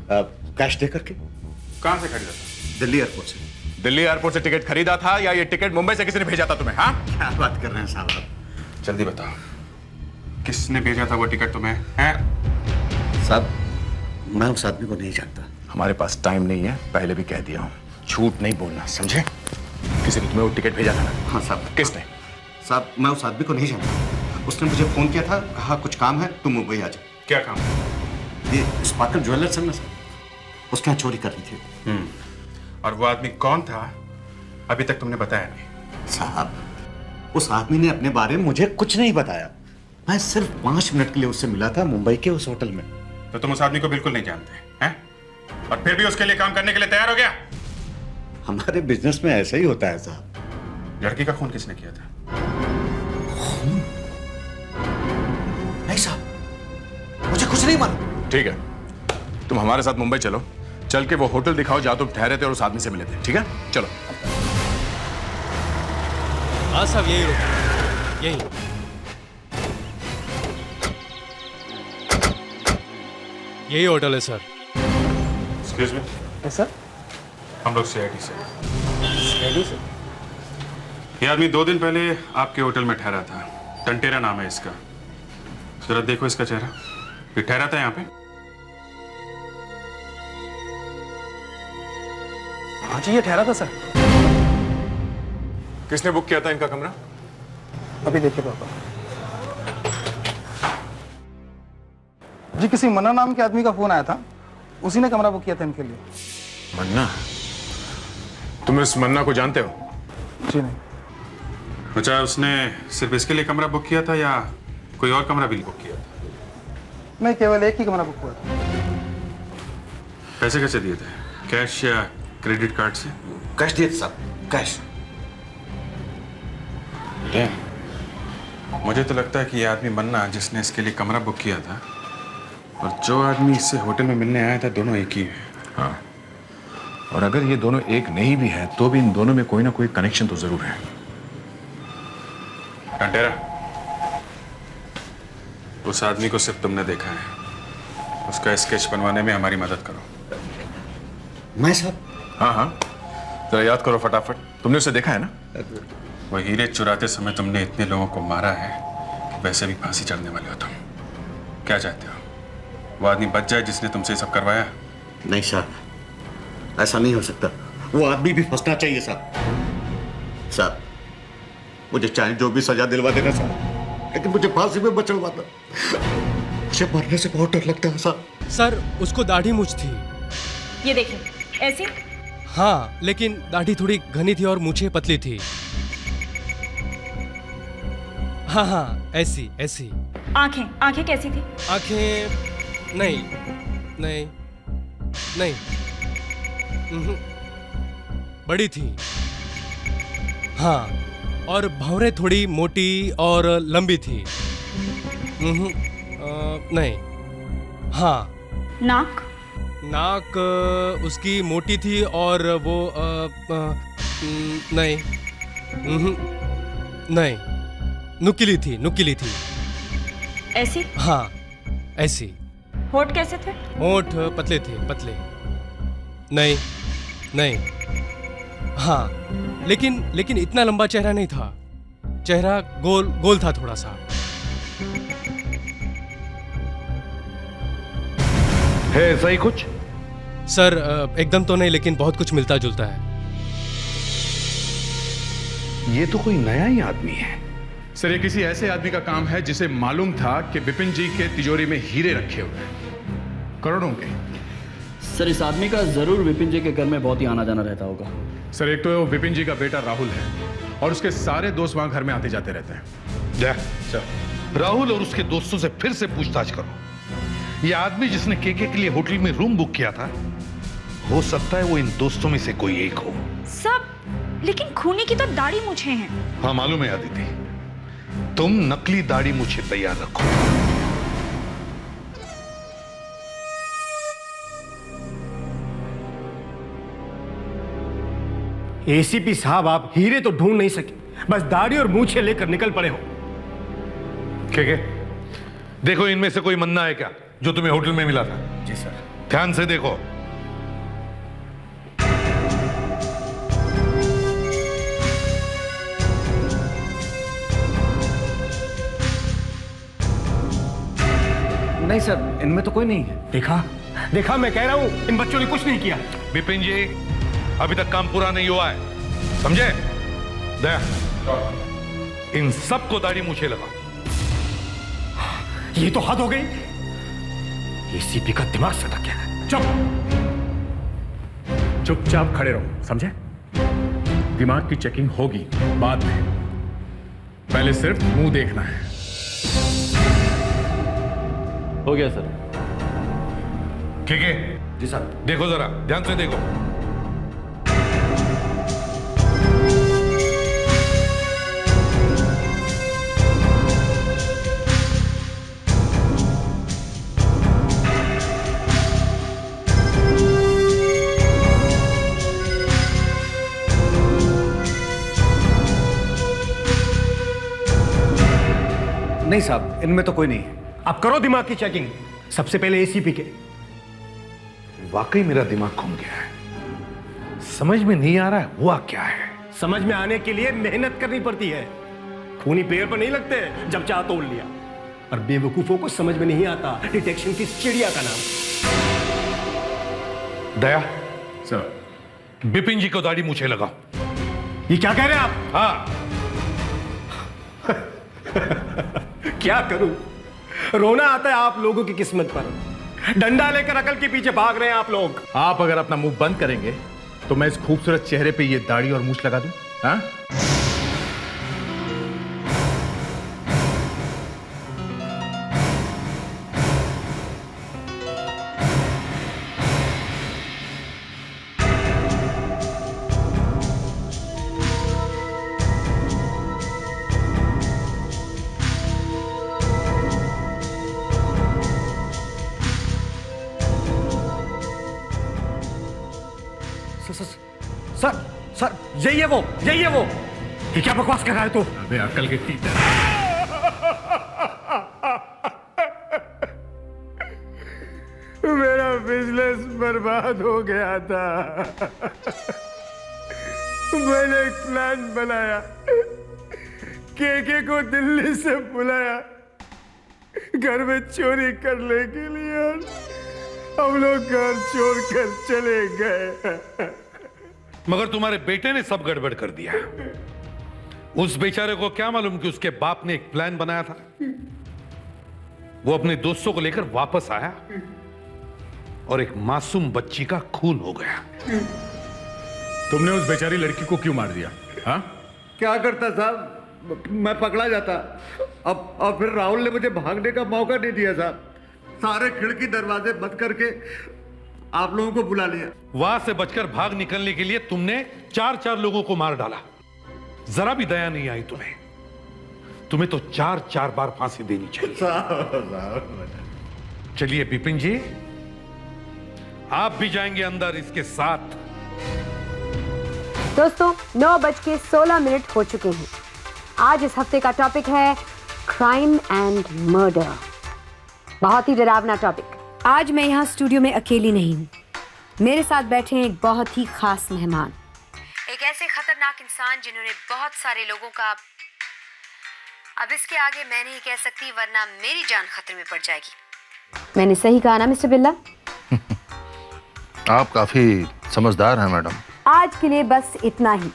कैश दे करके। कहाँ से खरीदा था? दिल्ली एयरपोर्ट से। दिल्ली एयरपोर्ट से टिकट खरीदा था या ये टिकट मुंबई से किसी ने भेजा था तुम्हें? हाँ, क्या बात कर रहे हैं साहब आप? जल्दी बताओ, किसने भेजा था वो टिकट तुम्हें? हैं? साहब, मैं उस आदमी को नहीं जानता। हमारे पास टाइम नहीं है, पहले भी कह दिया हूँ। झूठ नहीं बोलना, समझे? किसी ने तुम्हें वो टिकट भेजा था ना? हाँ साहब। किसने? साहब, मैं उस आदमी को नहीं जानता। उसने मुझे फोन किया था, कहा कुछ काम है, तुम मुंबई आ जाओ। क्या काम? ये स्पार्कल ज्वेलर्स है ना सर, उसके यहाँ चोरी करनी थी। और वो आदमी कौन था? अभी तक तुमने बताया नहीं। साहब, उस आदमी ने अपने बारे में मुझे कुछ नहीं बताया। मैं सिर्फ 5 मिनट के लिए उससे मिला था मुंबई के उस होटल में। तो तुम उस आदमी को बिल्कुल नहीं जानते हैं? और फिर भी उसके लिए काम करने के लिए तैयार हो गया? हमारे बिजनेस में ऐसा ही होता है साहब। लड़की का खून किसने किया था? खून? नहीं साहब, मुझे कुछ नहीं मालूम। ठीक है, तुम हमारे साथ मुंबई चलो। चल के वो होटल दिखाओ जहां तुम ठहरे थे और उस आदमी से मिले थे। ठीक है, चलो। हाँ साहब, यही रुको, यही। यही होटल है सर। Excuse me. सर, हम लोग सीआईडी से। सीआईडी से? ये आदमी 2 दिन पहले आपके होटल में ठहरा था। टंटेरा नाम है इसका। जरा देखो इसका चेहरा। ये ठहरा था यहाँ पे? हाँ जी, ये ठहरा था सर। किसने बुक किया था इनका कमरा? अभी देखिए पापा जी, किसी मन्ना नाम के आदमी का फोन आया था, उसी ने कमरा बुक किया था इनके लिए। मन्ना? तुम इस मन्ना को जानते हो? जी नहीं। अच्छा, उसने सिर्फ इसके लिए कमरा बुक किया था या कोई और कमरा भी बुक किया था? नहीं, केवल एक ही कमरा बुक हुआ था। पैसे कैसे दिए थे? कैश या क्रेडिट कार्ड से? कैश दिए थे साहब, कैश। मुझे तो लगता है कि ये आदमी मन्ना जिसने इसके लिए कमरा बुक किया था और जो आदमी इससे होटल में मिलने आया था दोनों एक ही हैं। हाँ, और अगर ये दोनों एक नहीं भी हैं तो भी इन दोनों में कोई ना कोई कनेक्शन तो जरूर है। कंटेरा, उस आदमी को सिर्फ तुमने देखा है, उसका स्केच बनवाने में हमारी मदद करो। मैं साहब? हाँ हाँ, जरा याद करो फटाफट। तुमने उसे देखा है ना? वो हीरे चुराते समय तुमने इतने लोगों को मारा है कि वैसे भी फांसी चढ़ने वाले हो तुम। क्या चाहते हो, वो आदमी बच जाए जिसने तुमसे सब करवाया? नहीं साहब, ऐसा नहीं हो सकता। वो आदमी भी फंसना चाहिए साहब। साहब, मुझे चाहे जो भी सजा दिलवा देना साहब, लेकिन मुझे फांसी में बचलवा दो। मुझे मरने से बहुत डर लगता है साहब। सर, उसको दाढ़ी मूंछ थी। ये देखिए, ऐसी? हाँ, लेकिन दाढ़ी थोड़ी घनी थी और मूंछें पतली थी। हाँ हाँ, ऐसी ऐसी। आंखें, आंखें कैसी थी? आंखें नहीं नहीं नहीं, बड़ी थी। हाँ, और भौरें थोड़ी मोटी और लंबी थी। नहीं। हाँ। नाक? नाक उसकी मोटी थी और वो नहीं। नहीं, नुकीली थी, नुकीली थी। ऐसी? हाँ, ऐसी। होठ कैसे थे? होठ पतले थे, पतले। नहीं नहीं। हाँ, लेकिन इतना लंबा चेहरा नहीं था। चेहरा गोल गोल था थोड़ा सा। है ऐसा ही कुछ? सर, एकदम तो नहीं, लेकिन बहुत कुछ मिलता जुलता है। ये तो कोई नया ही आदमी है। सर, ये किसी ऐसे आदमी का काम है जिसे मालूम था कि विपिन जी के तिजोरी में हीरे रखे हुए हैं, करोड़ों के। सर, इस आदमी का जरूर विपिन जी के घर में बहुत ही आना जाना रहता होगा। सर, एक तो विपिन जी का बेटा राहुल है और उसके सारे दोस्त वहां घर में आते जाते रहते हैं। जा सर, राहुल और उसके दोस्तों से फिर से पूछताछ करो। ये आदमी जिसने केके के लिए होटल में रूम बुक किया था, हो सकता है वो इन दोस्तों में से कोई एक हो। सब, लेकिन खूनी की तो दाढ़ी मूछें हैं। हाँ मालूम है आदिति, तुम नकली दाढ़ी मूछें तैयार रखो। एसीपी साहब, आप हीरे तो ढूंढ नहीं सके, बस दाढ़ी और मूछें लेकर निकल पड़े हो। केके, देखो इनमें से कोई मन्ना है क्या जो तुम्हें होटल में मिला था? जी सर। ध्यान से देखो। नहीं सर, इनमें तो कोई नहीं है। देखा, मैं कह रहा हूं इन बच्चों ने कुछ नहीं किया। विपिन जी, अभी तक काम पूरा नहीं हुआ है, समझे? दया, इन सबको दाढ़ी मूछें लगा। ये तो हद हो गई। एसीपी का दिमाग सटा क्या है? चुपचाप खड़े रहो, समझे? दिमाग की चेकिंग होगी बाद में, पहले सिर्फ मुंह देखना है। हो गया सर। ठीक है जी सर। देखो जरा, ध्यान से देखो। नहीं साहब, इनमें तो कोई नहीं है। आप करो दिमाग की चेकिंग, सबसे पहले एसीपी के। वाकई मेरा दिमाग घूम गया है, समझ में नहीं आ रहा है हुआ क्या है। समझ में आने के लिए मेहनत करनी पड़ती है। खूनी पेड़ पर नहीं लगते जब चाह तोड़ लिया। और बेवकूफों को समझ में नहीं आता डिटेक्शन की चिड़िया का नाम। दया सर, बिपिन जी को दाढ़ी मूछें लगाओ। ये क्या कह रहे हैं आप? हाँ। क्या करूं, रोना आता है आप लोगों की किस्मत पर। डंडा लेकर अकल के पीछे भाग रहे हैं आप लोग। आप अगर अपना मुंह बंद करेंगे तो मैं इस खूबसूरत चेहरे पे ये दाढ़ी और मूछ लगा दूं। हाँ? सर यही है वो ये क्या बकवास कर रहा है तू? अबे अक्ल के टीचर। मेरा बिजनेस बर्बाद हो गया था। मैंने एक प्लान बनाया, केके को दिल्ली से बुलाया घर में चोरी करने के लिए, और हम लोग घर छोड़कर चले गए। मगर तुम्हारे बेटे ने सब गड़बड़ कर दिया। उस बेचारे को क्या मालूम कि उसके बाप ने एक प्लान बनाया था। वो अपने दोस्तों को लेकर वापस आया और एक मासूम बच्ची का खून हो गया। तुमने उस बेचारी लड़की को क्यों मार दिया? हाँ? क्या करता साहब, मैं पकड़ा जाता। अब फिर राहुल ने मुझे भागने का मौका नहीं दिया साहब। सारे खिड़की दरवाजे बंद करके आप लोगों को बुला लिया। वहां से बचकर भाग निकलने के लिए तुमने 4 लोगों को मार डाला। जरा भी दया नहीं आई तुम्हें। तुम्हें तो 4 बार फांसी देनी चाहिए। चलिए बिपिन जी, आप भी जाएंगे अंदर इसके साथ। दोस्तों 9:16 हो चुके हैं। आज इस हफ्ते का टॉपिक है क्राइम एंड मर्डर। बहुत ही डरावना टॉपिक। आज मैं यहाँ स्टूडियो में अकेली नहीं हूँ। मेरे साथ बैठे हैं एक बहुत ही खास मेहमान, एक ऐसे खतरनाक इंसान जिन्होंने बहुत सारे लोगों का, अब इसके आगे मैं नहीं कह सकती वरना मेरी जान खतरे में पड़ जाएगी। मैंने सही कहा ना मिस्टर बिल्ला? आप काफी समझदार हैं मैडम। आज के लिए बस इतना ही।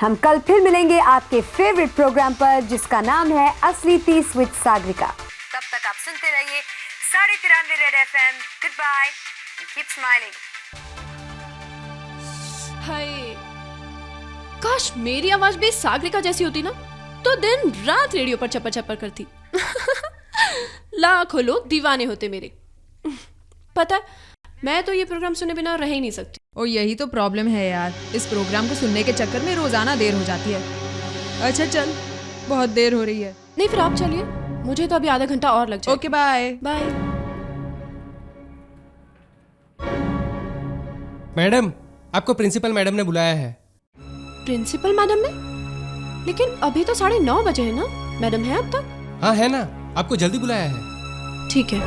हम कल फिर मिलेंगे आपके फेवरेट प्रोग्राम पर जिसका नाम है असली 30 विद सागरिका। तब तक आप सुनते रहिए 93 red FM। Good bye and keep smiling. हाय, काश मेरी आवाज भी सागरिका जैसी होती ना, तो दिन रात रेडियो पर चप्पा चप्पा करती। लाखों लोग दीवाने होते मेरे। पता है, मैं तो ये प्रोग्राम सुने बिना रह ही नहीं सकती। और यही तो प्रॉब्लम है यार, इस प्रोग्राम को सुनने के चक्कर में रोजाना देर हो जाती है। अच्छा चल, बहुत देर हो रही है। नहीं फिर आप चलिए, मुझे तो अभी आधा घंटा और लग जाएगा। Okay bye bye. मैडम, आपको प्रिंसिपल मैडम ने बुलाया है। प्रिंसिपल मैडम ने? लेकिन अभी तो 9:30 बजे है ना। मैडम है अब तक? हाँ है ना, आपको जल्दी बुलाया है। ठीक है।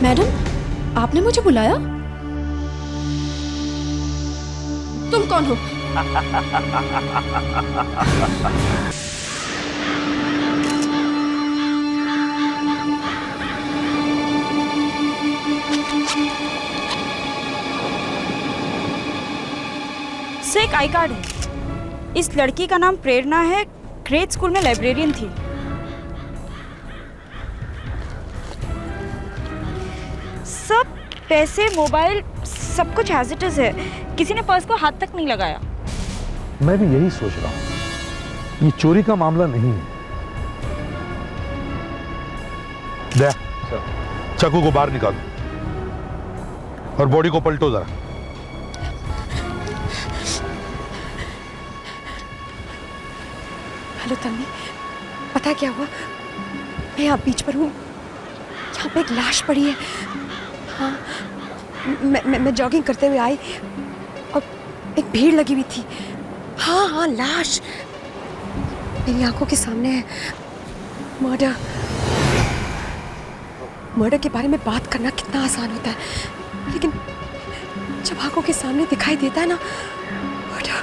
मैडम, आपने मुझे बुलाया? तुम कौन हो? से एक आई कार्ड है। इस लड़की का नाम प्रेरणा है, ग्रेड स्कूल में लाइब्रेरियन थी। सब पैसे, मोबाइल, सब कुछ एज इट इज है। किसी ने पर्स को हाथ तक नहीं लगाया। मैं भी यही सोच रहा हूं, ये चोरी का मामला नहीं है। दे, चाकू को बाहर निकालो और बॉडी को पलटो जरा। हेलो तन्वी, पता क्या हुआ? मैं यहाँ बीच पर हूँ, यहाँ पे एक लाश पड़ी है। हाँ, मैं जॉगिंग करते हुए आई और एक भीड़ लगी हुई थी। हाँ हाँ, लाश मेरी आंखों के सामने है। मर्डर के बारे में बात करना कितना आसान होता है, लेकिन जब आंखों के सामने दिखाई देता है ना मर्डर।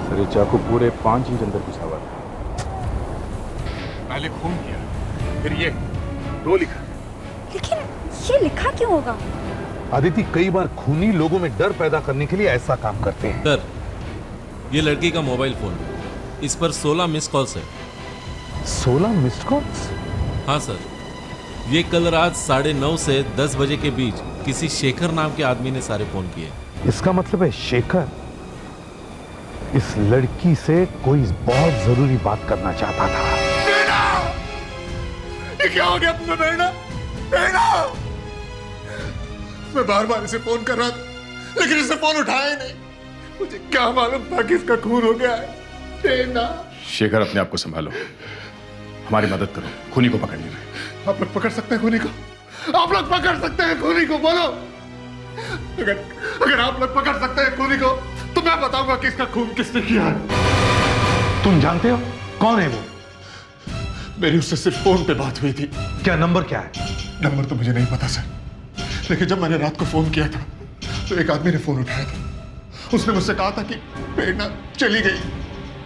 सर, चाकू पूरे 5 इंच अंदर घुसा हुआ था। पहले खून किया, फिर ये 2 लिखा। लेकिन ये लिखा क्यों होगा? आदिति, कई बार खूनी लोगों में डर पैदा करने के लिए ऐसा काम करते हैं। सर, ये लड़की का मोबाइल फोन, इस पर 16 मिस कॉल्स है। 16 मिस्ड कॉल्स? हाँ सर, ये कल रात 9:30 से 10 बजे के बीच किसी शेखर नाम के आदमी ने सारे फोन किए। इसका मतलब है शेखर इस लड़की से कोई बहुत जरूरी बात करना चाहता था। ये क्या हो गया तुम्हें? प्रेरणा, प्रेरणा, मैं बार बार इसे फोन कर रहा था लेकिन इसने फोन उठाया ही नहीं। मुझे क्या मालूम था कि इसका खून हो गया है। प्रेरणा, शेखर अपने आप को संभालो, हमारी मदद करो खूनी को पकड़ने में। आप लोग पकड़ सकते हैं खूनी को? आप लोग पकड़ सकते हैं खूनी को? बोलो। अगर आप लोग पकड़ सकते हैं खूनी को तो मैं बताऊंगा कि इसका खून किसने किया है। तुम जानते हो कौन है वो? मेरी उससे सिर्फ फोन पे बात हुई थी। क्या नंबर क्या है? नंबर तो मुझे नहीं पता सर, लेकिन जब मैंने रात को फोन किया था तो एक आदमी ने फोन उठाया था। उसने मुझसे कहा था कि प्रेरणा चली गई,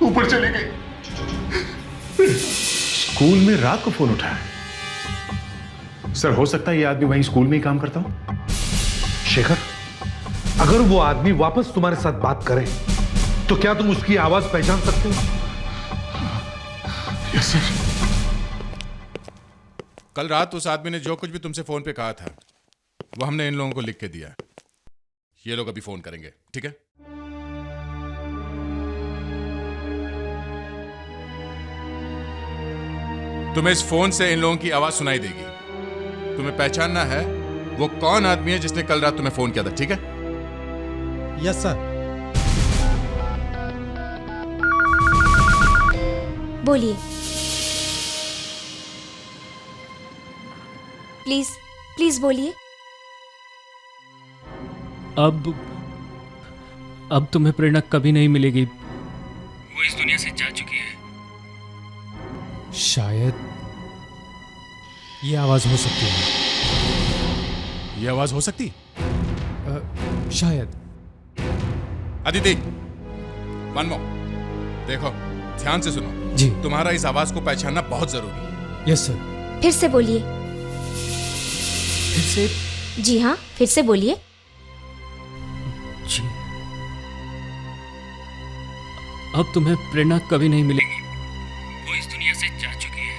ऊपर चली गई। स्कूल में रात को फोन उठाया? सर हो सकता है ये आदमी वहीं स्कूल में ही काम करता हो। शेखर, अगर वो आदमी वापस तुम्हारे साथ बात करे तो क्या तुम उसकी आवाज पहचान सकते हो? Yes sir. कल रात उस आदमी ने जो कुछ भी तुमसे फोन पे कहा था वो हमने इन लोगों को लिख के दिया। ये लोग अभी फोन करेंगे, ठीक है? तुम्हें इस फोन से इन लोगों की आवाज सुनाई देगी। तुम्हें पहचानना है वो कौन आदमी है जिसने कल रात तुम्हें फोन किया था, ठीक है? Yes sir. बोलिए। प्लीज प्लीज बोलिए। अब तुम्हें प्रेरणा कभी नहीं मिलेगी। वो इस दुनिया से जा चुकी है। शायद ये आवाज हो सकती है। ये आवाज हो सकती? शायद। Aditi, one more. देखो, ध्यान से सुनो। जी। तुम्हारा इस आवाज को पहचानना बहुत जरूरी है। Yes sir. फिर से बोलिए। फिर से? जी हाँ, फिर से बोलिए। जी। अब तुम्हें प्रेरणा कभी नहीं मिलेगी। वो इस दुनिया से जा चुकी है।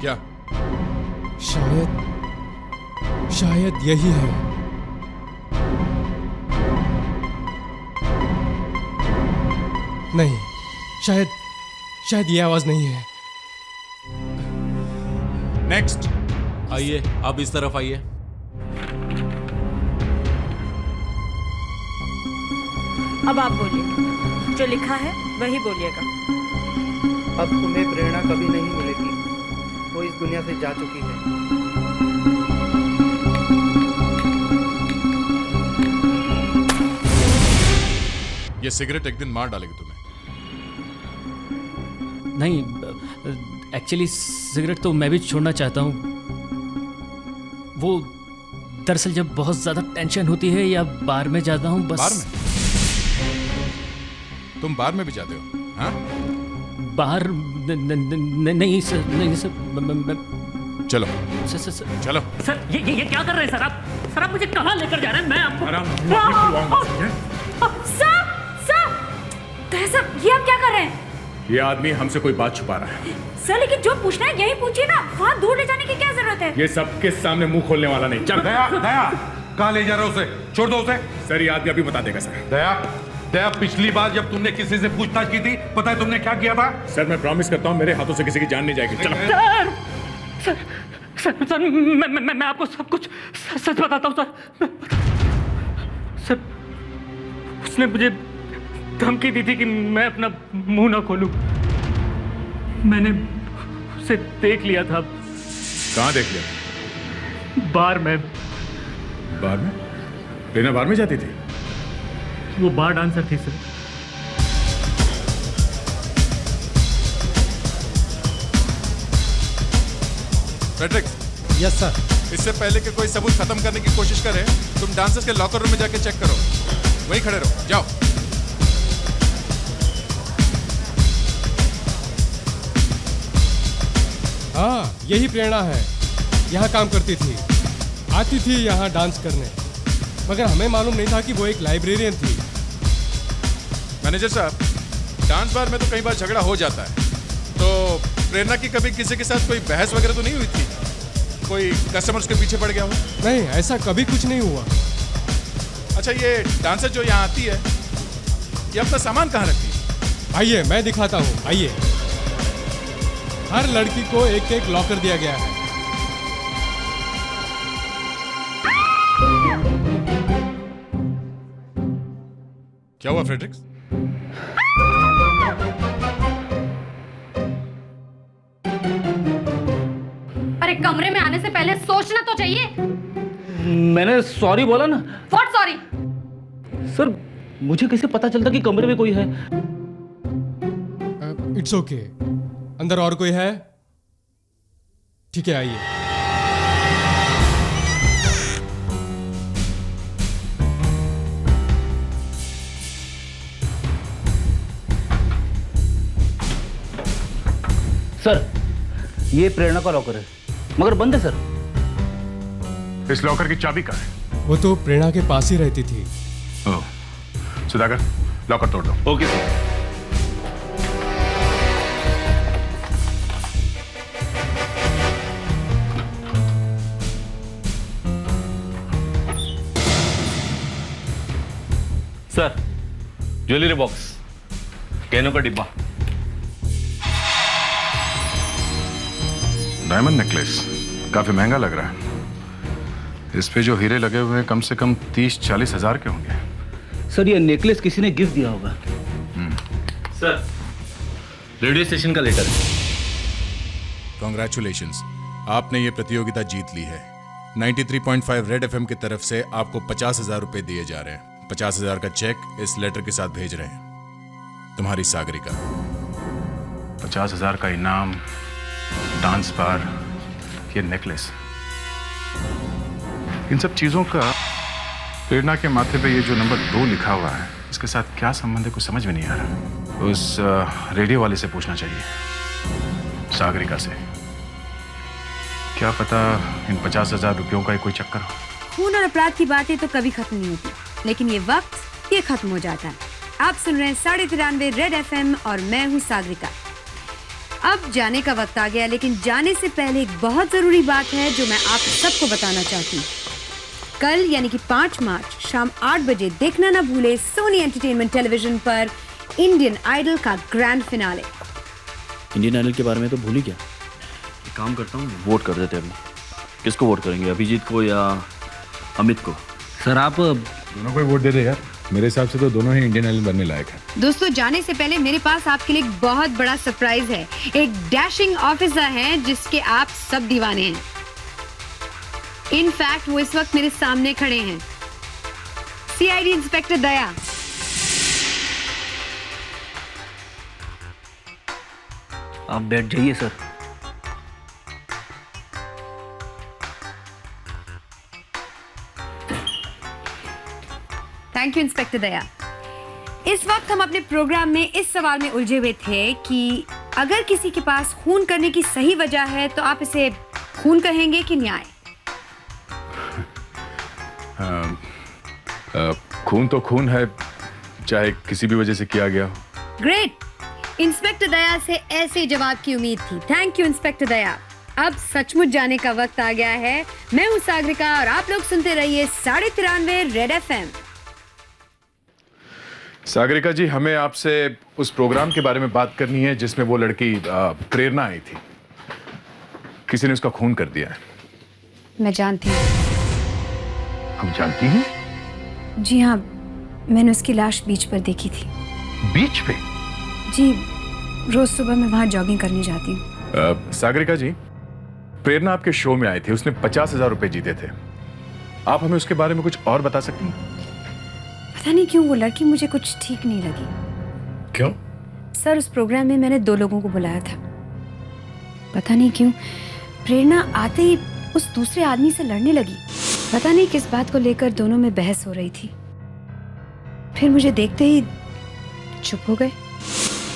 क्या? शायद यही है। नहीं, शायद ये आवाज नहीं है। नेक्स्ट। आइए, आप इस तरफ आइए। अब आप बोलिए, जो लिखा है वही बोलिएगा। अब तुम्हें प्रेरणा कभी नहीं मिलेगी, वो इस दुनिया से जा चुकी है। ये सिगरेट एक दिन मार डालेगी तुम्हें। नहीं, एक्चुअली सिगरेट तो मैं भी छोड़ना चाहता हूँ। वो दरअसल जब बहुत ज्यादा टेंशन होती है या बार में जाता हूँ बस। बार में? तुम बार में भी जाते हो? हाँ? बाहर नहीं सर, नहीं सर। चलो सर चलो। सर ये क्या कर रहे हैं सर आप? सर आप मुझे कहाँ लेकर जा रहे हैं? मैं आपको सर ये आप क्या कर रहे हैं? ये आदमी हमसे कोई बात छुपा रहा है। सर लेकिन जो पूछना है यही पूछिए ना, वहाँ दूर ले जाने की क्या जरूरत है? ये सबके सामने मुंह खोलने वाला नहीं। चल दया, कहाँ ले जा रहे हो उसे? छोड़ दो उसे। सर ये आदमी अभी बता देगा सर। दया, पिछली बार जब तुमने किसी से पूछताछ की थी, पता है तुमने क्या किया था? सर मैं प्रॉमिस करता हूँ मेरे हाथों से किसी की जान नहीं जाएगी। चलो। सर मैं आपको सब कुछ सच बताता हूँ सर। उसने मुझे धमकी दी थी कि मैं अपना मुंह ना खोलूं। मैंने उसे देख लिया था। कहाँ देख लिया? बार में। बार में? प्रेरणा बार में जाती थी? वो बार डांसर थी सर। फ्रेडरिक। Yes sir. इससे पहले कि कोई सबूत खत्म करने की कोशिश करे, तुम डांसर्स के लॉकर रूम में जाके चेक करो। वहीं खड़े रहो, जाओ। हाँ, यही प्रेरणा है। यहाँ काम करती थी, आती थी यहाँ डांस करने, मगर हमें मालूम नहीं था कि वो एक लाइब्रेरियन थी। मैनेजर साहब, डांस बार में तो कई बार झगड़ा हो जाता है, तो प्रेरणा की कभी किसी के साथ कोई बहस वगैरह तो नहीं हुई थी? कोई कस्टमर उसके पीछे पड़ गया हो? नहीं, ऐसा कभी कुछ नहीं हुआ। अच्छा, ये डांसर जो यहाँ आती है, ये अपना सामान कहाँ रखती है? आइए मैं दिखाता हूँ, आइए। हर लड़की को एक एक लॉकर दिया गया है। क्या हुआ फ्रेडरिक्स? अरे कमरे में आने से पहले सोचना तो चाहिए। मैंने सॉरी बोला ना। What sorry? सर मुझे कैसे पता चलता कि कमरे में कोई है? It's okay. अंदर और कोई है? ठीक है, आइए। सर ये प्रेरणा का लॉकर है, मगर बंद है सर। इस लॉकर की चाबी कहाँ है? वो तो प्रेरणा के पास ही रहती थी। ओह, सुधाकर लॉकर तोड़ दो। Okay sir. Sir jewellery box, कैनों का डिब्बा। डायमंड नेकलेस काफी महंगा लग रहा है। इस पे जो हीरे लगे हुए हैं कम से कम 30-40 हजार के होंगे। सर ये नेकलेस किसी ने गिफ्ट दिया होगा। सर रेडियो स्टेशन का लेटर है। कॉन्ग्रेचुलेशंस, आपने ये प्रतियोगिता जीत ली है। 93.5 रेड एफएम की तरफ से आपको 50,000 रुपए दिए जा रहे हैं। 50,000 का चेक इस लेटर के साथ भेज रहे हैं। तुम्हारी सागरिका। 50,000 का इनाम, डांस बार, ये नेकलेस, इन सब चीजों का प्रेरणा के माथे पे ये जो नंबर 2 लिखा हुआ है, इसके साथ क्या संबंध है, कुछ समझ में नहीं आ रहा। उस रेडियो वाले से पूछना चाहिए, सागरिका से। क्या पता इन 50,000 रुपयों का ही कोई चक्कर हो। खून और अपराध की बातें तो कभी खत्म नहीं होती, लेकिन ये वक्त ये खत्म हो जाता है। आप सुन रहे हैं 93.5 रेड एफएम और मैं हूँ सागरिका। अब जाने का वक्त आ गया, लेकिन जाने से पहले एक बहुत जरूरी बात है जो मैं आप सबको बताना चाहती हूँ। कल यानी कि 5 मार्च शाम 8 बजे देखना ना भूले सोनी एंटरटेनमेंट टेलीविजन पर इंडियन आइडल का ग्रैंड फिनाले। इंडियन आइडल के बारे में तो भूल ही गया। एक काम करता हूँ, वोट कर देते अभी। किसको वोट करेंगे, अभिजीत को या अमित को? सर आप दोनों को वोट दे दे यार। मेरे हिसाब से तो दोनों ही इंडियन आइडल बनने लायक है। दोस्तों जाने से पहले मेरे पास आपके लिए एक बहुत बड़ा सरप्राइज है। एक डैशिंग ऑफिसर है जिसके आप सब दीवाने हैं। इनफैक्ट वो इस वक्त मेरे सामने खड़े हैं। सीआईडी इंस्पेक्टर दया। आप बैठ जाइए सर। थैंक यू इंस्पेक्टर दया। इस वक्त हम अपने प्रोग्राम में इस सवाल में उलझे हुए थे कि अगर किसी के पास खून करने की सही वजह है तो आप इसे खून कहेंगे कि न्याय? खून तो खून है, चाहे किसी भी वजह से किया गया हो। ग्रेट, इंस्पेक्टर दया से ऐसे जवाब की उम्मीद थी। थैंक यू इंस्पेक्टर दया। अब सचमुच जाने का वक्त आ गया है। मैं हूँ सागरिका और आप लोग सुनते रहिए 93.5 रेड एफएम। सागरिका जी, हमें आपसे उस प्रोग्राम के बारे में बात करनी है जिसमें वो लड़की प्रेरणा आई थी। किसी ने उसका खून कर दिया है। मैं जानती हूँ। हम जानती हैं? जी हाँ, मैंने उसकी लाश बीच पर देखी थी। बीच पे? जी, रोज सुबह मैं वहाँ जॉगिंग करने जाती हूँ। सागरिका जी, प्रेरणा आपके शो में आई थी, उसने 50,000 रुपए जीते थे। आप हमें उसके बारे में कुछ और बता सकती हैं? पता नहीं क्यों वो लड़की मुझे कुछ ठीक नहीं लगी। क्यों? सर उस प्रोग्राम में मैंने 2 लोगों को बुलाया था। पता नहीं क्यों प्रेरणा आते ही उस दूसरे आदमी से लड़ने लगी। पता नहीं किस बात को लेकर दोनों में बहस हो रही थी। फिर मुझे देखते ही चुप हो गए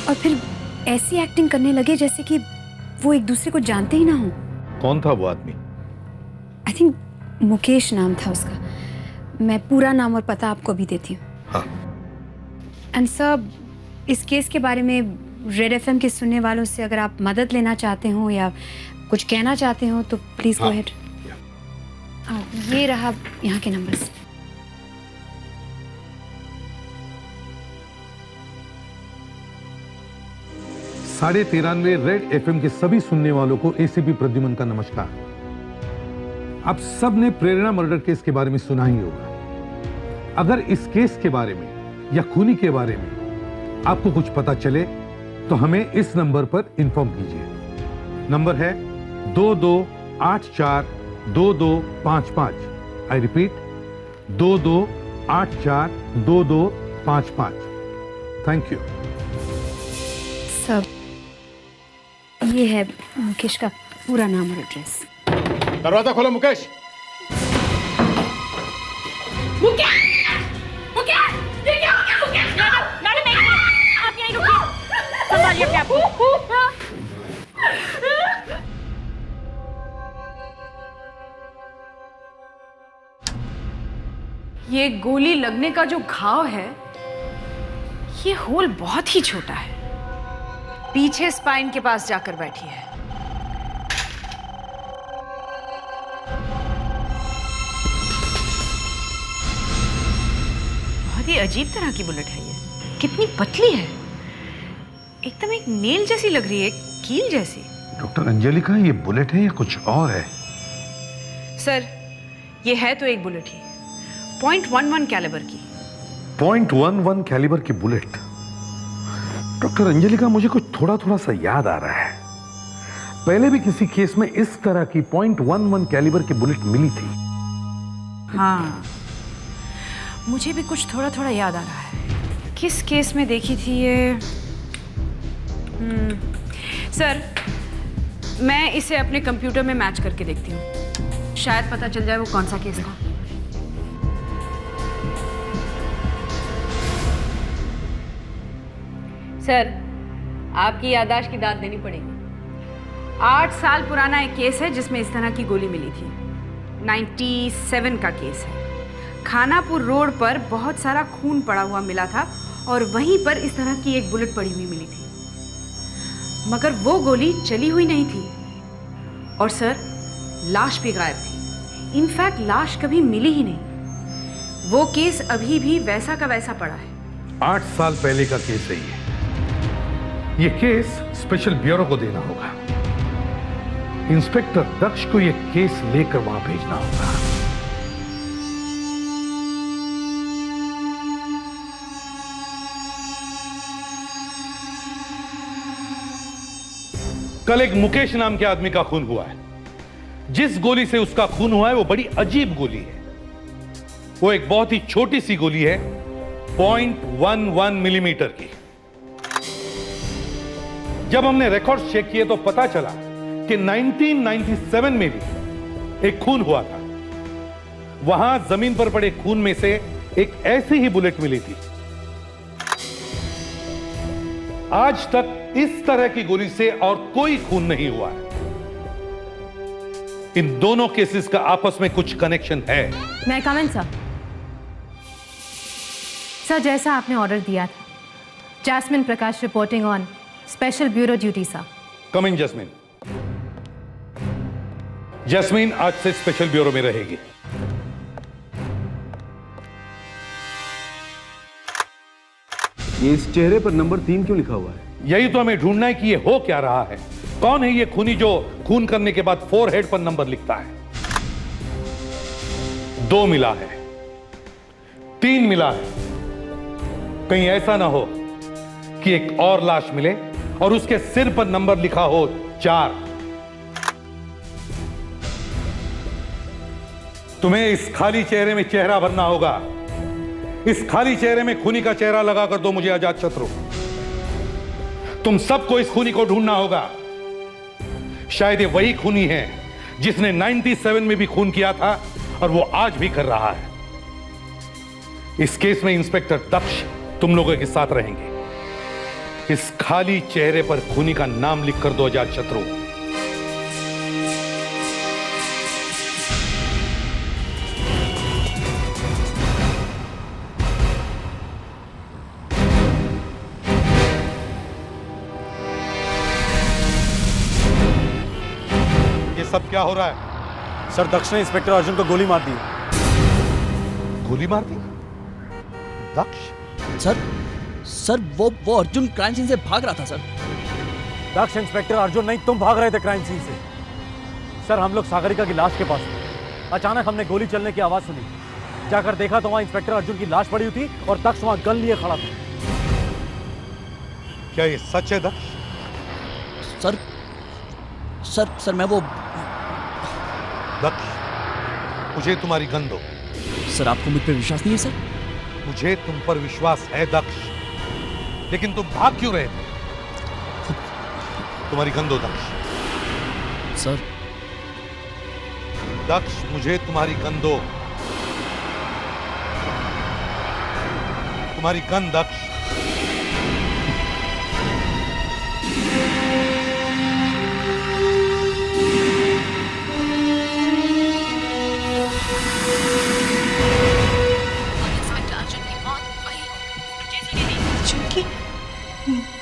और फिर ऐसी एक्टिंग करने लगे जैसे कि वो एक दूसरे को जानते ही ना हो। कौन था वो आदमी? आई थिंक मुकेश नाम था उसका। मैं पूरा नाम और पता आपको भी देती हूँ। हाँ। एंड सर, इस केस के बारे में रेड एफएम के सुनने वालों से अगर आप मदद लेना चाहते हो या कुछ कहना चाहते हो तो प्लीज गो अहेड। ये रहा यहाँ के नंबर्स। साढ़े 93 रेड एफएम के सभी सुनने वालों को एसीपी प्रद्युमन का नमस्कार। आप सब ने प्रेरणा मर्डर केस के बारे में सुना ही होगा। अगर इस केस के बारे में या खूनी के बारे में आपको कुछ पता चले तो हमें इस नंबर पर इंफॉर्म कीजिए। नंबर है 22842255। I repeat 22842255। Thank you. सब ये है मुकेश का पूरा नाम और एड्रेस। दरवाजा खोलो मुकेश। ये गोली लगने का जो घाव है, ये होल बहुत ही छोटा है, पीछे स्पाइन के पास जाकर बैठी है। बहुत ही अजीब तरह की बुलेट है ये। कितनी पतली है, एकदम एक नेल जैसी लग रही है, कील जैसी। डॉक्टर अंजलिका, ये बुलेट है या कुछ और है? सर, ये है तो एक बुलेट ही, .11 कैलिबर की। .11 कैलिबर की बुलेट? डॉक्टर अंजलिका, मुझे कुछ थोड़ा थोड़ा सा याद आ रहा है। पहले भी किसी केस में इस तरह की .11 कैलिबर की बुलेट मिली थी। हाँ, मुझे भी कुछ थोड़ा थोड़ा याद आ रहा है। किस केस में देखी थी ये? सर, मैं इसे अपने कंप्यूटर में मैच करके देखती हूँ, शायद पता चल जाए वो कौन सा केस था। सर, आपकी याददाश्त की दाद देनी पड़ेगी। 8 साल पुराना एक केस है जिसमें इस तरह की गोली मिली थी। 97 का केस है। खानापुर रोड पर बहुत सारा खून पड़ा हुआ मिला था और वहीं पर इस तरह की एक बुलेट पड़ी हुई मिली थी, मगर वो गोली चली हुई नहीं थी। और सर, लाश भी गायब थी। इनफैक्ट लाश कभी मिली ही नहीं। वो केस अभी भी वैसा का वैसा पड़ा है। 8 साल पहले का केस है ये केस स्पेशल ब्यूरो को देना होगा। इंस्पेक्टर दक्ष को ये केस लेकर वहां भेजना होगा। कल एक मुकेश नाम के आदमी का खून हुआ है। जिस गोली से उसका खून हुआ है वो बड़ी अजीब गोली है। वो एक बहुत ही छोटी सी गोली है, 0.11 मिलीमीटर की। जब हमने रिकॉर्ड्स चेक किए तो पता चला कि 1997 में भी एक खून हुआ था। वहां जमीन पर पड़े खून में से एक ऐसी ही बुलेट मिली थी। आज तक इस तरह की गोली से और कोई खून नहीं हुआ है। इन दोनों केसेस का आपस में कुछ कनेक्शन है। मैं कमेंट सर, जैसा आपने ऑर्डर दिया था, Jasmine Prakash reporting on special bureau duty sir. Come in Jasmine. Jasmine आज से स्पेशल ब्यूरो में रहेगी। ये इस चेहरे पर नंबर 3 क्यों लिखा हुआ है? यही तो हमें ढूंढना है कि ये हो क्या रहा है। कौन है ये खूनी जो खून करने के बाद फोरहेड पर नंबर लिखता है? 2 मिला है, 3 मिला है। कहीं ऐसा ना हो कि एक और लाश मिले और उसके सिर पर नंबर लिखा हो 4। तुम्हें इस खाली चेहरे में चेहरा भरना होगा। इस खाली चेहरे में खूनी का चेहरा लगाकर दो मुझे आजाद शत्रु। तुम सबको इस खूनी को ढूंढना होगा। शायद ये वही खूनी है जिसने 97 में भी खून किया था और वो आज भी कर रहा है। इस केस में इंस्पेक्टर दक्ष तुम लोगों के साथ रहेंगे। इस खाली चेहरे पर खूनी का नाम लिखकर दो आजाद शत्रु। ये सब क्या हो रहा है? सर, दक्ष ने इंस्पेक्टर अर्जुन को गोली मार दी। गोली मार दी? दक्ष? सर वो अर्जुन क्राइम सीन से भाग रहा था सर। दक्ष इंस्पेक्टर अर्जुन नहीं, तुम भाग रहे थे क्राइम सीन से। सर, हम लोग सागरिका की लाश के पास थे। अचानक हमने गोली चलने की आवाज सुनी। जाकर देखा तो वहां इंस्पेक्टर अर्जुन की लाश पड़ी हुई थी और दक्ष वहां गन लिए खड़ा था। क्या ये सच है दक्ष? सर सर सर मैं वो दक्ष, मुझे तुम्हारी गन दो। सर आपको मुझ पर विश्वास नहीं है सर? मुझे तुम पर विश्वास है दक्ष, लेकिन तुम भाग क्यों रहे थे? तुम्हारी गन दो दक्ष। सर दक्ष, मुझे तुम्हारी गन दो। तुम्हारी गन दक्ष।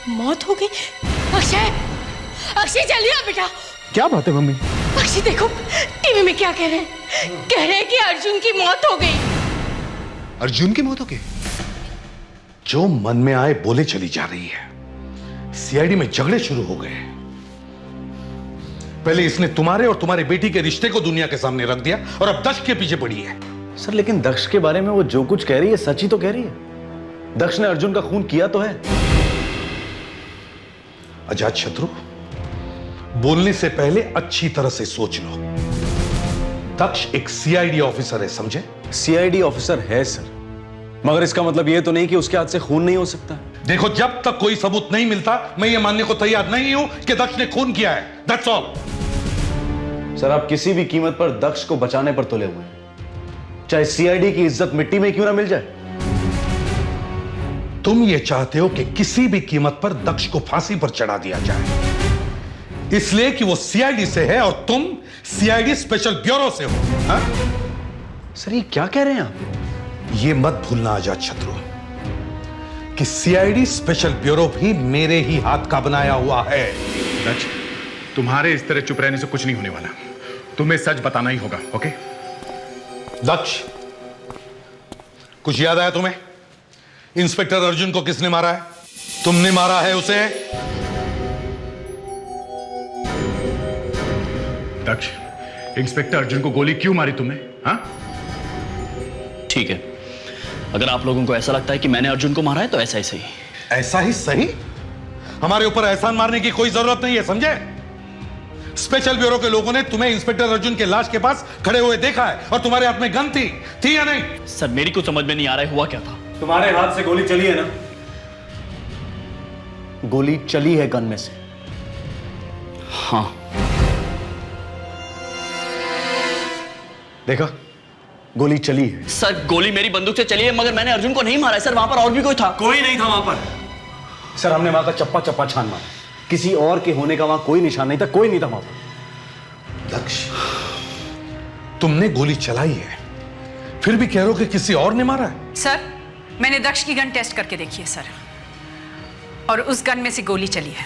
मौत हो गई। अक्षय, अक्षय जल्दी आ बेटा। क्या बात है मम्मी? अक्षय देखो टीवी में क्या कह रहे हैं, कह रहे हैं कि अर्जुन की मौत हो गई। अर्जुन की मौत हो गई? जो मन में आए बोले चली जा रही है। सीआईडी में झगड़े शुरू हो गए। पहले इसने तुम्हारे और तुम्हारी बेटी के रिश्ते को दुनिया के सामने रख दिया और अब दक्ष के पीछे पड़ी है। सर लेकिन दक्ष के बारे में वो जो कुछ कह रही है सच ही तो कह रही है। दक्ष ने अर्जुन का खून किया तो है। अजात शत्रु, बोलने से पहले अच्छी तरह से सोच लो। दक्ष एक सीआईडी ऑफिसर है, समझे? सीआईडी ऑफिसर है सर, मगर इसका मतलब यह तो नहीं कि उसके हाथ से खून नहीं हो सकता। देखो, जब तक कोई सबूत नहीं मिलता मैं ये मानने को तैयार नहीं हूं कि दक्ष ने खून किया है। That's all. सर आप किसी भी कीमत पर दक्ष को बचाने पर तुले हुए हैं, चाहे सीआईडी की इज्जत मिट्टी में क्यों ना मिल जाए। तुम ये चाहते हो कि किसी भी कीमत पर दक्ष को फांसी पर चढ़ा दिया जाए, इसलिए कि वो सीआईडी से है और तुम सीआईडी स्पेशल ब्यूरो से हो। हा? सर ये क्या कह रहे हैं आप? ये मत भूलना अजात शत्रु कि सीआईडी स्पेशल ब्यूरो भी मेरे ही हाथ का बनाया हुआ है। दक्ष, तुम्हारे इस तरह चुप रहने से कुछ नहीं होने वाला। तुम्हें सच बताना ही होगा, ओके? दक्ष, कुछ याद आया तुम्हें? इंस्पेक्टर अर्जुन को किसने मारा है? तुमने मारा है उसे। दक्ष, इंस्पेक्टर अर्जुन को गोली क्यों मारी तुमने? हाँ? ठीक है, अगर आप लोगों को ऐसा लगता है कि मैंने अर्जुन को मारा है तो ऐसा ही सही। ऐसा ही सही? हमारे ऊपर एहसान मारने की कोई जरूरत नहीं है, समझे? स्पेशल ब्यूरो के लोगों ने तुम्हें इंस्पेक्टर अर्जुन के लाश के पास खड़े हुए देखा है और तुम्हारे हाथ में गन थी या नहीं? सर मेरी कुछ समझ में नहीं आ रहा है, हुआ क्या था? तुम्हारे हाथ से गोली चली है ना? गोली चली है गन में से। हाँ। देखा, गोली चली है। सर गोली मेरी बंदूक से चली है, मगर मैंने अर्जुन को नहीं मारा है सर। वहां पर और भी कोई था। कोई नहीं था वहां पर। सर हमने वहां का चप्पा चप्पा छान मारा, किसी और के होने का वहां कोई निशान नहीं था, कोई नहीं था वहां पर। दक्ष, तुमने गोली चलाई है, फिर भी कह रहे हो कि किसी और ने मारा है? सर मैंने दक्ष की गन टेस्ट करके देखी है सर, और उस गन में से गोली चली है।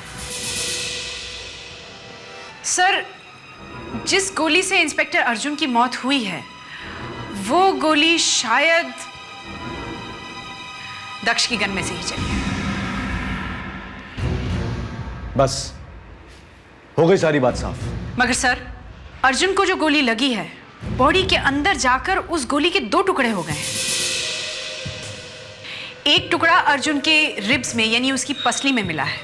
सर जिस गोली से इंस्पेक्टर अर्जुन की मौत हुई है वो गोली शायद दक्ष की गन में से ही चली है। बस हो गई सारी बात साफ। मगर सर अर्जुन को जो गोली लगी है बॉडी के अंदर जाकर उस गोली के 2 टुकड़े हो गए हैं। एक टुकड़ा अर्जुन के रिब्स में यानी उसकी पसली में मिला है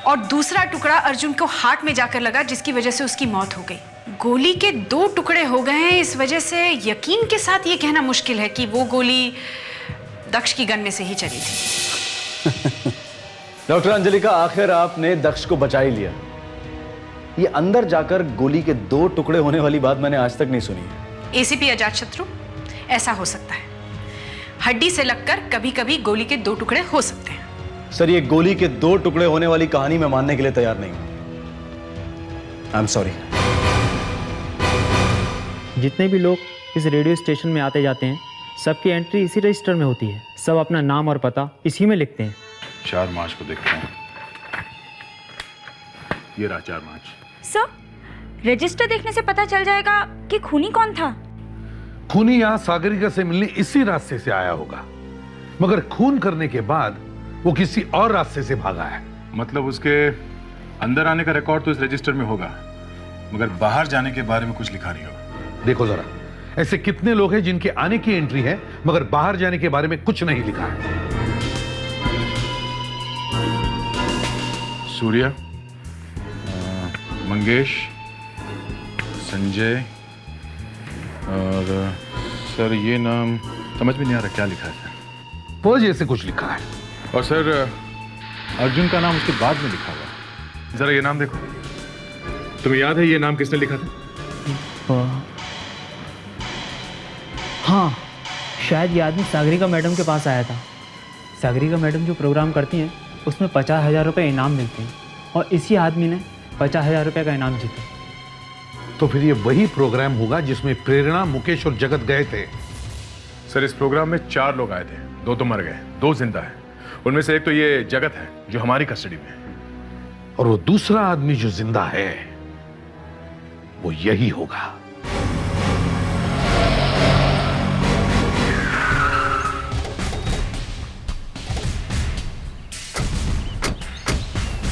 और दूसरा टुकड़ा अर्जुन को हार्ट में जाकर लगा, जिसकी वजह से उसकी मौत हो गई। गोली के 2 टुकड़े हो गए हैं, इस वजह से यकीन के साथ ये कहना मुश्किल है कि वो गोली दक्ष की गन में से ही चली थी। डॉक्टर अंजलिका, आखिर आपने दक्ष को बचा ही लिया। ये अंदर जाकर गोली के 2 टुकड़े होने वाली बात मैंने आज तक नहीं सुनी है। एसीपी अजात शत्रु, ऐसा हो सकता है, हड्डी से लगकर कभी कभी गोली के 2 टुकड़े हो सकते हैं। सर ये गोली के 2 टुकड़े होने वाली कहानी मैं मानने के लिए तैयार नहीं हूं। I am sorry. जितने भी लोग इस रेडियो स्टेशन में आते जाते हैं सबकी एंट्री इसी रजिस्टर में होती है। सब अपना नाम और पता इसी में लिखते हैं। 4 मार्च को देखते हैं। ये रहा 4 मार्च। सर रजिस्टर देखने से पता चल जाएगा कि खूनी कौन था। खूनी यहां सागरिका से मिलने इसी रास्ते से आया होगा, मगर खून करने के बाद वो किसी और रास्ते से भागा है। मतलब उसके अंदर आने का रिकॉर्ड तो इस रजिस्टर में होगा, मगर बाहर जाने के बारे में कुछ लिखा नहीं होगा। देखो जरा, ऐसे कितने लोग हैं जिनके आने की एंट्री है मगर बाहर जाने के बारे में कुछ नहीं लिखा है। सूर्या, मंगेश, संजय और सर ये नाम समझ में नहीं आ रहा क्या लिखा है सर। फौज ऐसे कुछ लिखा है। और सर अर्जुन का नाम उसके बाद में लिखा हुआ है। जरा ये नाम देखो, तुम्हें याद है ये नाम किसने लिखा था? हाँ, शायद ये आदमी सागरिका मैडम के पास आया था। सागरिका मैडम जो प्रोग्राम करती हैं उसमें 50,000 रुपये इनाम मिलते हैं और इसी आदमी ने 50,000 रुपये का इनाम जीता। तो फिर ये वही प्रोग्राम होगा जिसमें प्रेरणा, मुकेश और जगत गए थे। सर इस प्रोग्राम में 4 लोग आए थे, 2 तो मर गए, 2 जिंदा हैं। उनमें से एक तो ये जगत है जो हमारी कस्टडी में है, और वो दूसरा आदमी जो जिंदा है वो यही होगा।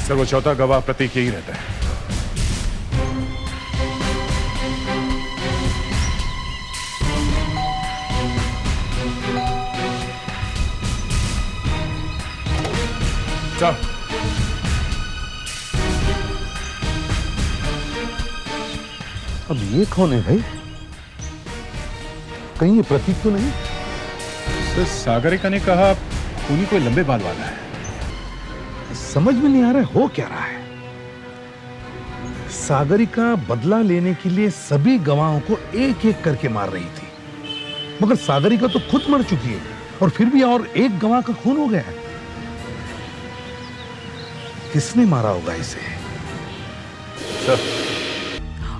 सर वो चौथा गवाह प्रतीक यही रहता है। चल अब ये कौन है भाई? कहीं ये प्रतीक तो नहीं? सर सागरिका ने कहा खूनी कोई लंबे बाल वाला है। समझ में नहीं आ रहा है हो क्या रहा है। सागरिका बदला लेने के लिए सभी गवाहों को एक एक करके मार रही थी, मगर सागरिका तो खुद मर चुकी है और फिर भी और एक गवाह का खून हो गया है। किसने मारा होगा इसे?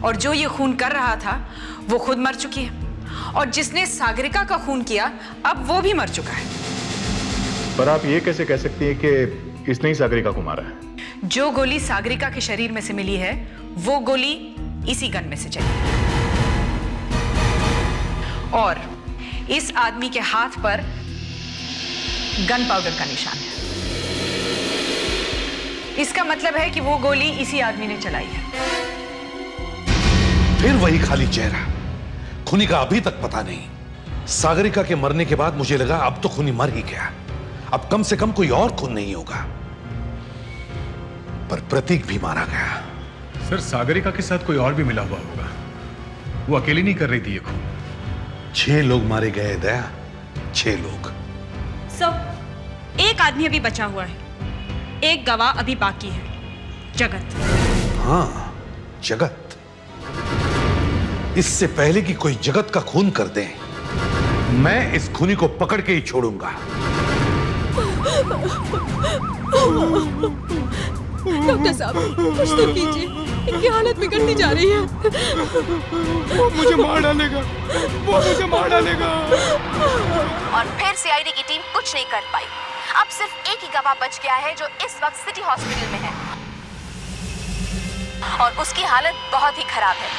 और जो ये खून कर रहा था वो खुद मर चुकी है और जिसने सागरिका का खून किया अब वो भी मर चुका है। पर आप ये कैसे कह सकती हैं कि इसने ही सागरिका को मारा है? जो गोली सागरिका के शरीर में से मिली है वो गोली इसी गन में से चली और इस आदमी के हाथ पर गन पाउडर का निशान है। इसका मतलब है कि वो गोली इसी आदमी ने चलाई है। फिर वही खाली चेहरा। खूनी का अभी तक पता नहीं। सागरिका के मरने के बाद मुझे लगा अब तो खूनी मर ही गया, अब कम से कम कोई और खून नहीं होगा, पर प्रतीक भी मारा गया। सर सागरिका के साथ कोई और भी मिला हुआ होगा, वो अकेली नहीं कर रही थी ये खून। 6 लोग मारे गए दया, 6 लोग। सर एक आदमी अभी बचा हुआ है, एक गवाह अभी बाकी है, जगत। हाँ जगत। इससे पहले कि कोई जगत का खून कर दे मैं इस खूनी को पकड़ के ही छोड़ूंगा। डॉक्टर साहब कुछ तो कीजिए, इनकी हालत बिगड़ती जा रही है। वो मुझे मार डालेगा, वो मुझे मार डालेगा। और फिर सीआईडी की टीम कुछ नहीं कर पाई। अब सिर्फ एक ही गवाह बच गया है जो इस वक्त सिटी हॉस्पिटल में है और उसकी हालत बहुत ही खराब है।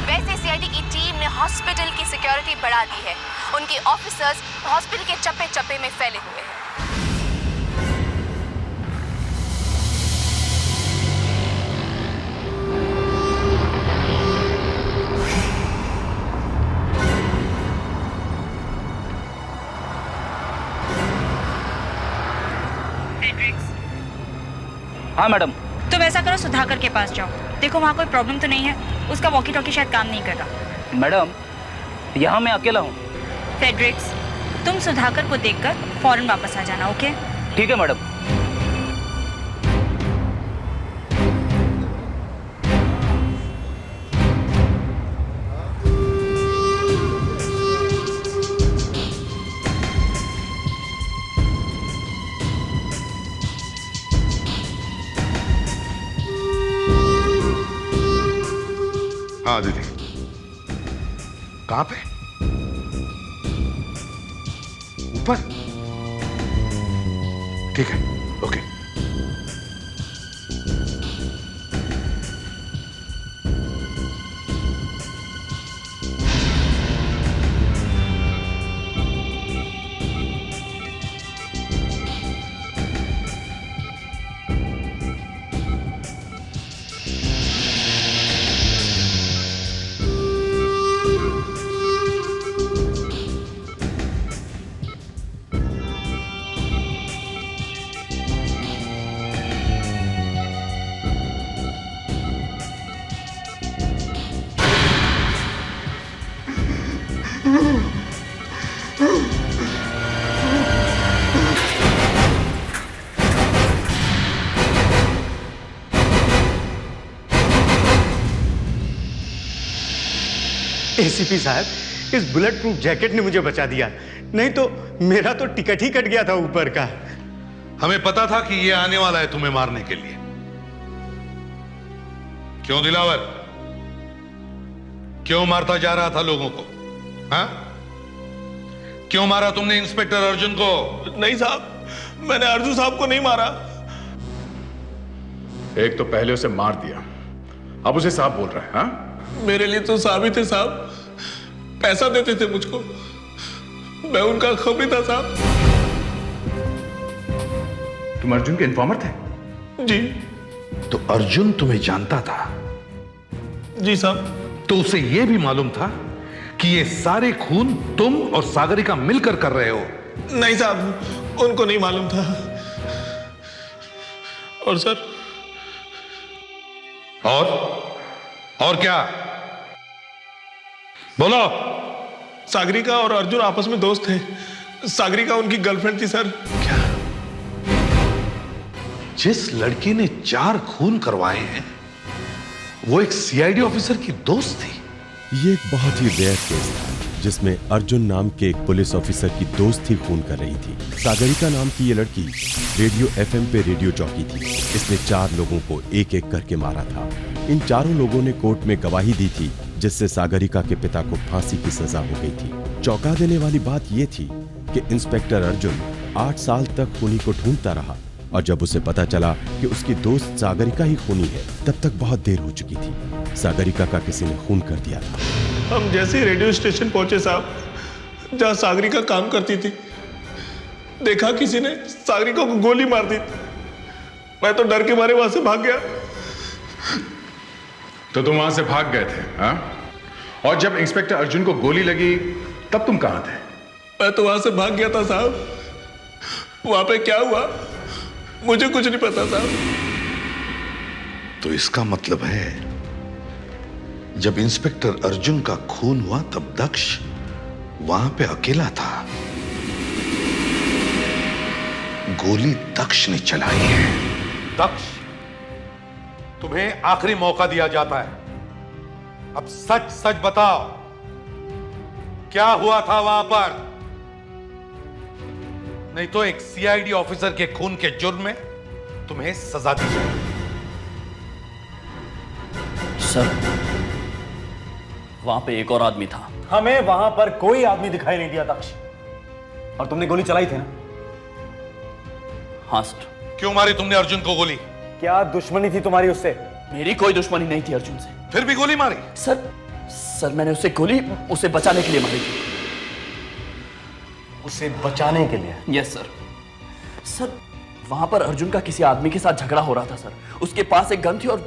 वैसे सीआईडी की टीम ने हॉस्पिटल की सिक्योरिटी बढ़ा दी है। उनके ऑफिसर्स हॉस्पिटल के चप्पे चप्पे में फैले हुए हैं। हाँ मैडम। तो वैसा करो, सुधाकर के पास जाओ, देखो वहाँ कोई प्रॉब्लम तो नहीं है। उसका वॉकी टॉकी शायद काम नहीं कर रहा। मैडम यहाँ मैं अकेला हूँ। फेड्रिक्स तुम सुधाकर को देखकर फौरन वापस आ जाना, ओके? ठीक है मैडम। हाँ दीदी। कहाँ पे? ऊपर? ठीक है, ओके। एसीपी साहब, इस बुलेट प्रूफ जैकेट ने मुझे बचा दिया, नहीं तो मेरा तो टिकट ही कट गया था ऊपर का। हमें पता था कि ये आने वाला है तुम्हें मारने के लिए। क्यों दिलावर, क्यों मारता जा रहा था लोगों को? हाँ? क्यों मारा तुमने इंस्पेक्टर अर्जुन को? नहीं साहब, मैंने अर्जुन साहब को नहीं मारा। एक तो पहले उसे मार दिया, अब उसे साहब बोल रहा है। हाँ? मेरे लिए तो साहब ही थे साहब, पैसा देते थे मुझको, मैं उनका खबरी था साहब। तुम अर्जुन के इन्फॉर्मर थे? जी। तो अर्जुन तुम्हें जानता था? जी साहब। तो उसे यह भी मालूम था कि ये सारे खून तुम और सागरिका मिलकर कर रहे हो? नहीं साहब, उनको नहीं मालूम था। और सर, और क्या? बोलो। सागरिका और अर्जुन आपस में दोस्त थे, सागरिका उनकी गर्लफ्रेंड थी सर। क्या? जिस लड़की ने 4 खून करवाए हैं वो एक सीआईडी ऑफिसर की दोस्त थी? ये एक बहुत ही रेयर केस था जिसमें अर्जुन नाम के एक पुलिस ऑफिसर की दोस्त ही खून कर रही थी। सागरिका नाम की ये लड़की रेडियो एफएम पे रेडियो जॉकी थी। इसने 4 लोगों को एक एक करके मारा था। इन चारों लोगों ने कोर्ट में गवाही दी थी, जिससे सागरिका के पिता को फांसी की सजा हो गई थी। चौंका देने वाली बात यह थी कि इंस्पेक्टर अर्जुन 8 साल तक खूनी को ढूंढता रहा, और जब उसे पता चला कि उसकी दोस्त सागरिका ही खूनी है, तब तक बहुत देर हो चुकी थी। सागरिका का किसी ने खून कर दिया था। हम जैसे ही रेडियो स्टेशन पहुंचे साहब, जहां सागरिका काम करती थी, देखा किसी ने सागरिका को गोली मार दी। मैं तो डर के मारे वहां से भाग गया। तो तुम वहां से भाग गए थे? हाँ? और जब इंस्पेक्टर अर्जुन को गोली लगी तब तुम कहां थे? मैं तो वहां से भाग गया था साहब। वहां पे क्या हुआ मुझे कुछ नहीं पता साहब। तो इसका मतलब है जब इंस्पेक्टर अर्जुन का खून हुआ तब दक्ष वहां पे अकेला था। गोली दक्ष ने चलाई है। दक्ष, तुम्हें आखिरी मौका दिया जाता है, अब सच सच बताओ, क्या हुआ था वहां पर? नहीं तो एक सीआईडी ऑफिसर के खून के जुर्म में तुम्हें सजा दी जाएगी। सर, वहां पे एक और आदमी था। हमें वहां पर कोई आदमी दिखाई नहीं दिया दक्ष, और तुमने गोली चलाई थी ना? हाँ सर। क्यों मारी तुमने अर्जुन को गोली? क्या दुश्मनी थी तुम्हारी उससे? मेरी कोई दुश्मनी नहीं थी अर्जुन से। फिर भी गोली मारी? सर मैंने उसे गोली उसे बचाने के लिए मारी थी। उसे बचाने के लिए? Yes sir. सर, वहां पर अर्जुन का किसी आदमी के साथ झगड़ा हो रहा था सर। उसके पास एक गन थी और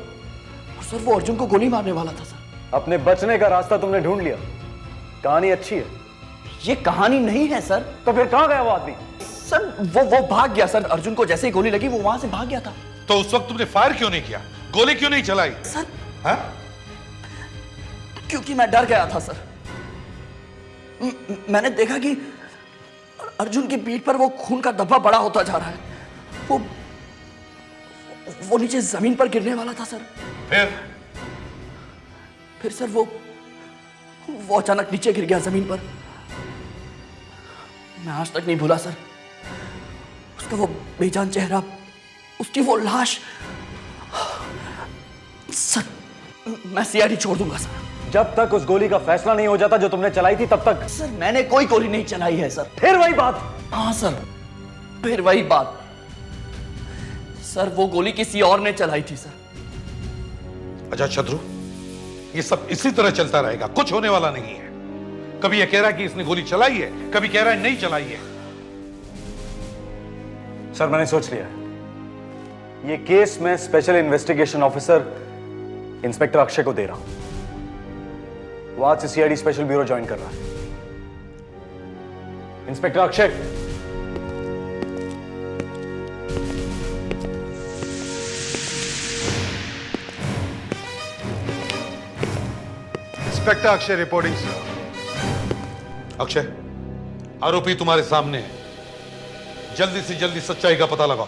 सर वो अर्जुन को गोली मारने वाला था सर। अपने बचने का रास्ता तुमने ढूंढ लिया। कहानी अच्छी है। ये कहानी नहीं है सर। तो फिर कहां गया वो आदमी? सर वो भाग गया सर। अर्जुन को जैसे ही गोली लगी वो वहां से भाग गया था। तो उस वक्त तुमने फायर क्यों नहीं किया? गोली क्यों नहीं चलाई? सर, हाँ? क्योंकि मैं डर गया था सर। मैंने देखा कि अर्जुन की पीठ पर वो खून का धब्बा बड़ा होता जा रहा है। वो नीचे जमीन पर गिरने वाला था सर। फिर सर वो अचानक नीचे गिर गया जमीन पर। मैं आज तक नहीं भूला सर उसका वो बेजान चेहरा, उसकी वो लाश। सर, मैं सीआईडी छोड़ दूंगा सर। जब तक उस गोली का फैसला नहीं हो जाता जो तुमने चलाई थी तब तक। सर, मैंने कोई गोली नहीं चलाई है सर। फिर वही बात? हाँ सर, फिर वही बात। सर, वो गोली किसी और ने चलाई थी सर। अच्छा शत्रु, ये सब इसी तरह चलता रहेगा, कुछ होने वाला नहीं है। कभी ये कह रहा है कि इसने गोली चलाई है, कभी कह रहा है नहीं चलाई है। सर, मैंने सोच लिया, ये केस मैं special investigation officer inspector Akshay को दे रहा हूं। वो आज से सीआईडी स्पेशल ब्यूरो ज्वाइन कर रहा है। Inspector Akshay, inspector Akshay reporting sir. Akshay, आरोपी तुम्हारे सामने है, जल्दी से जल्दी सच्चाई का पता लगाओ।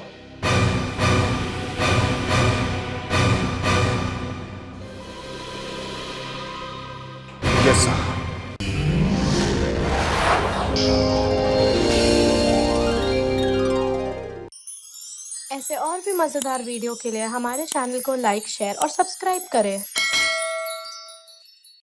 Yes sir. ऐसे और भी मज़ेदार वीडियो के लिए हमारे चैनल को लाइक, शेयर और सब्सक्राइब करें।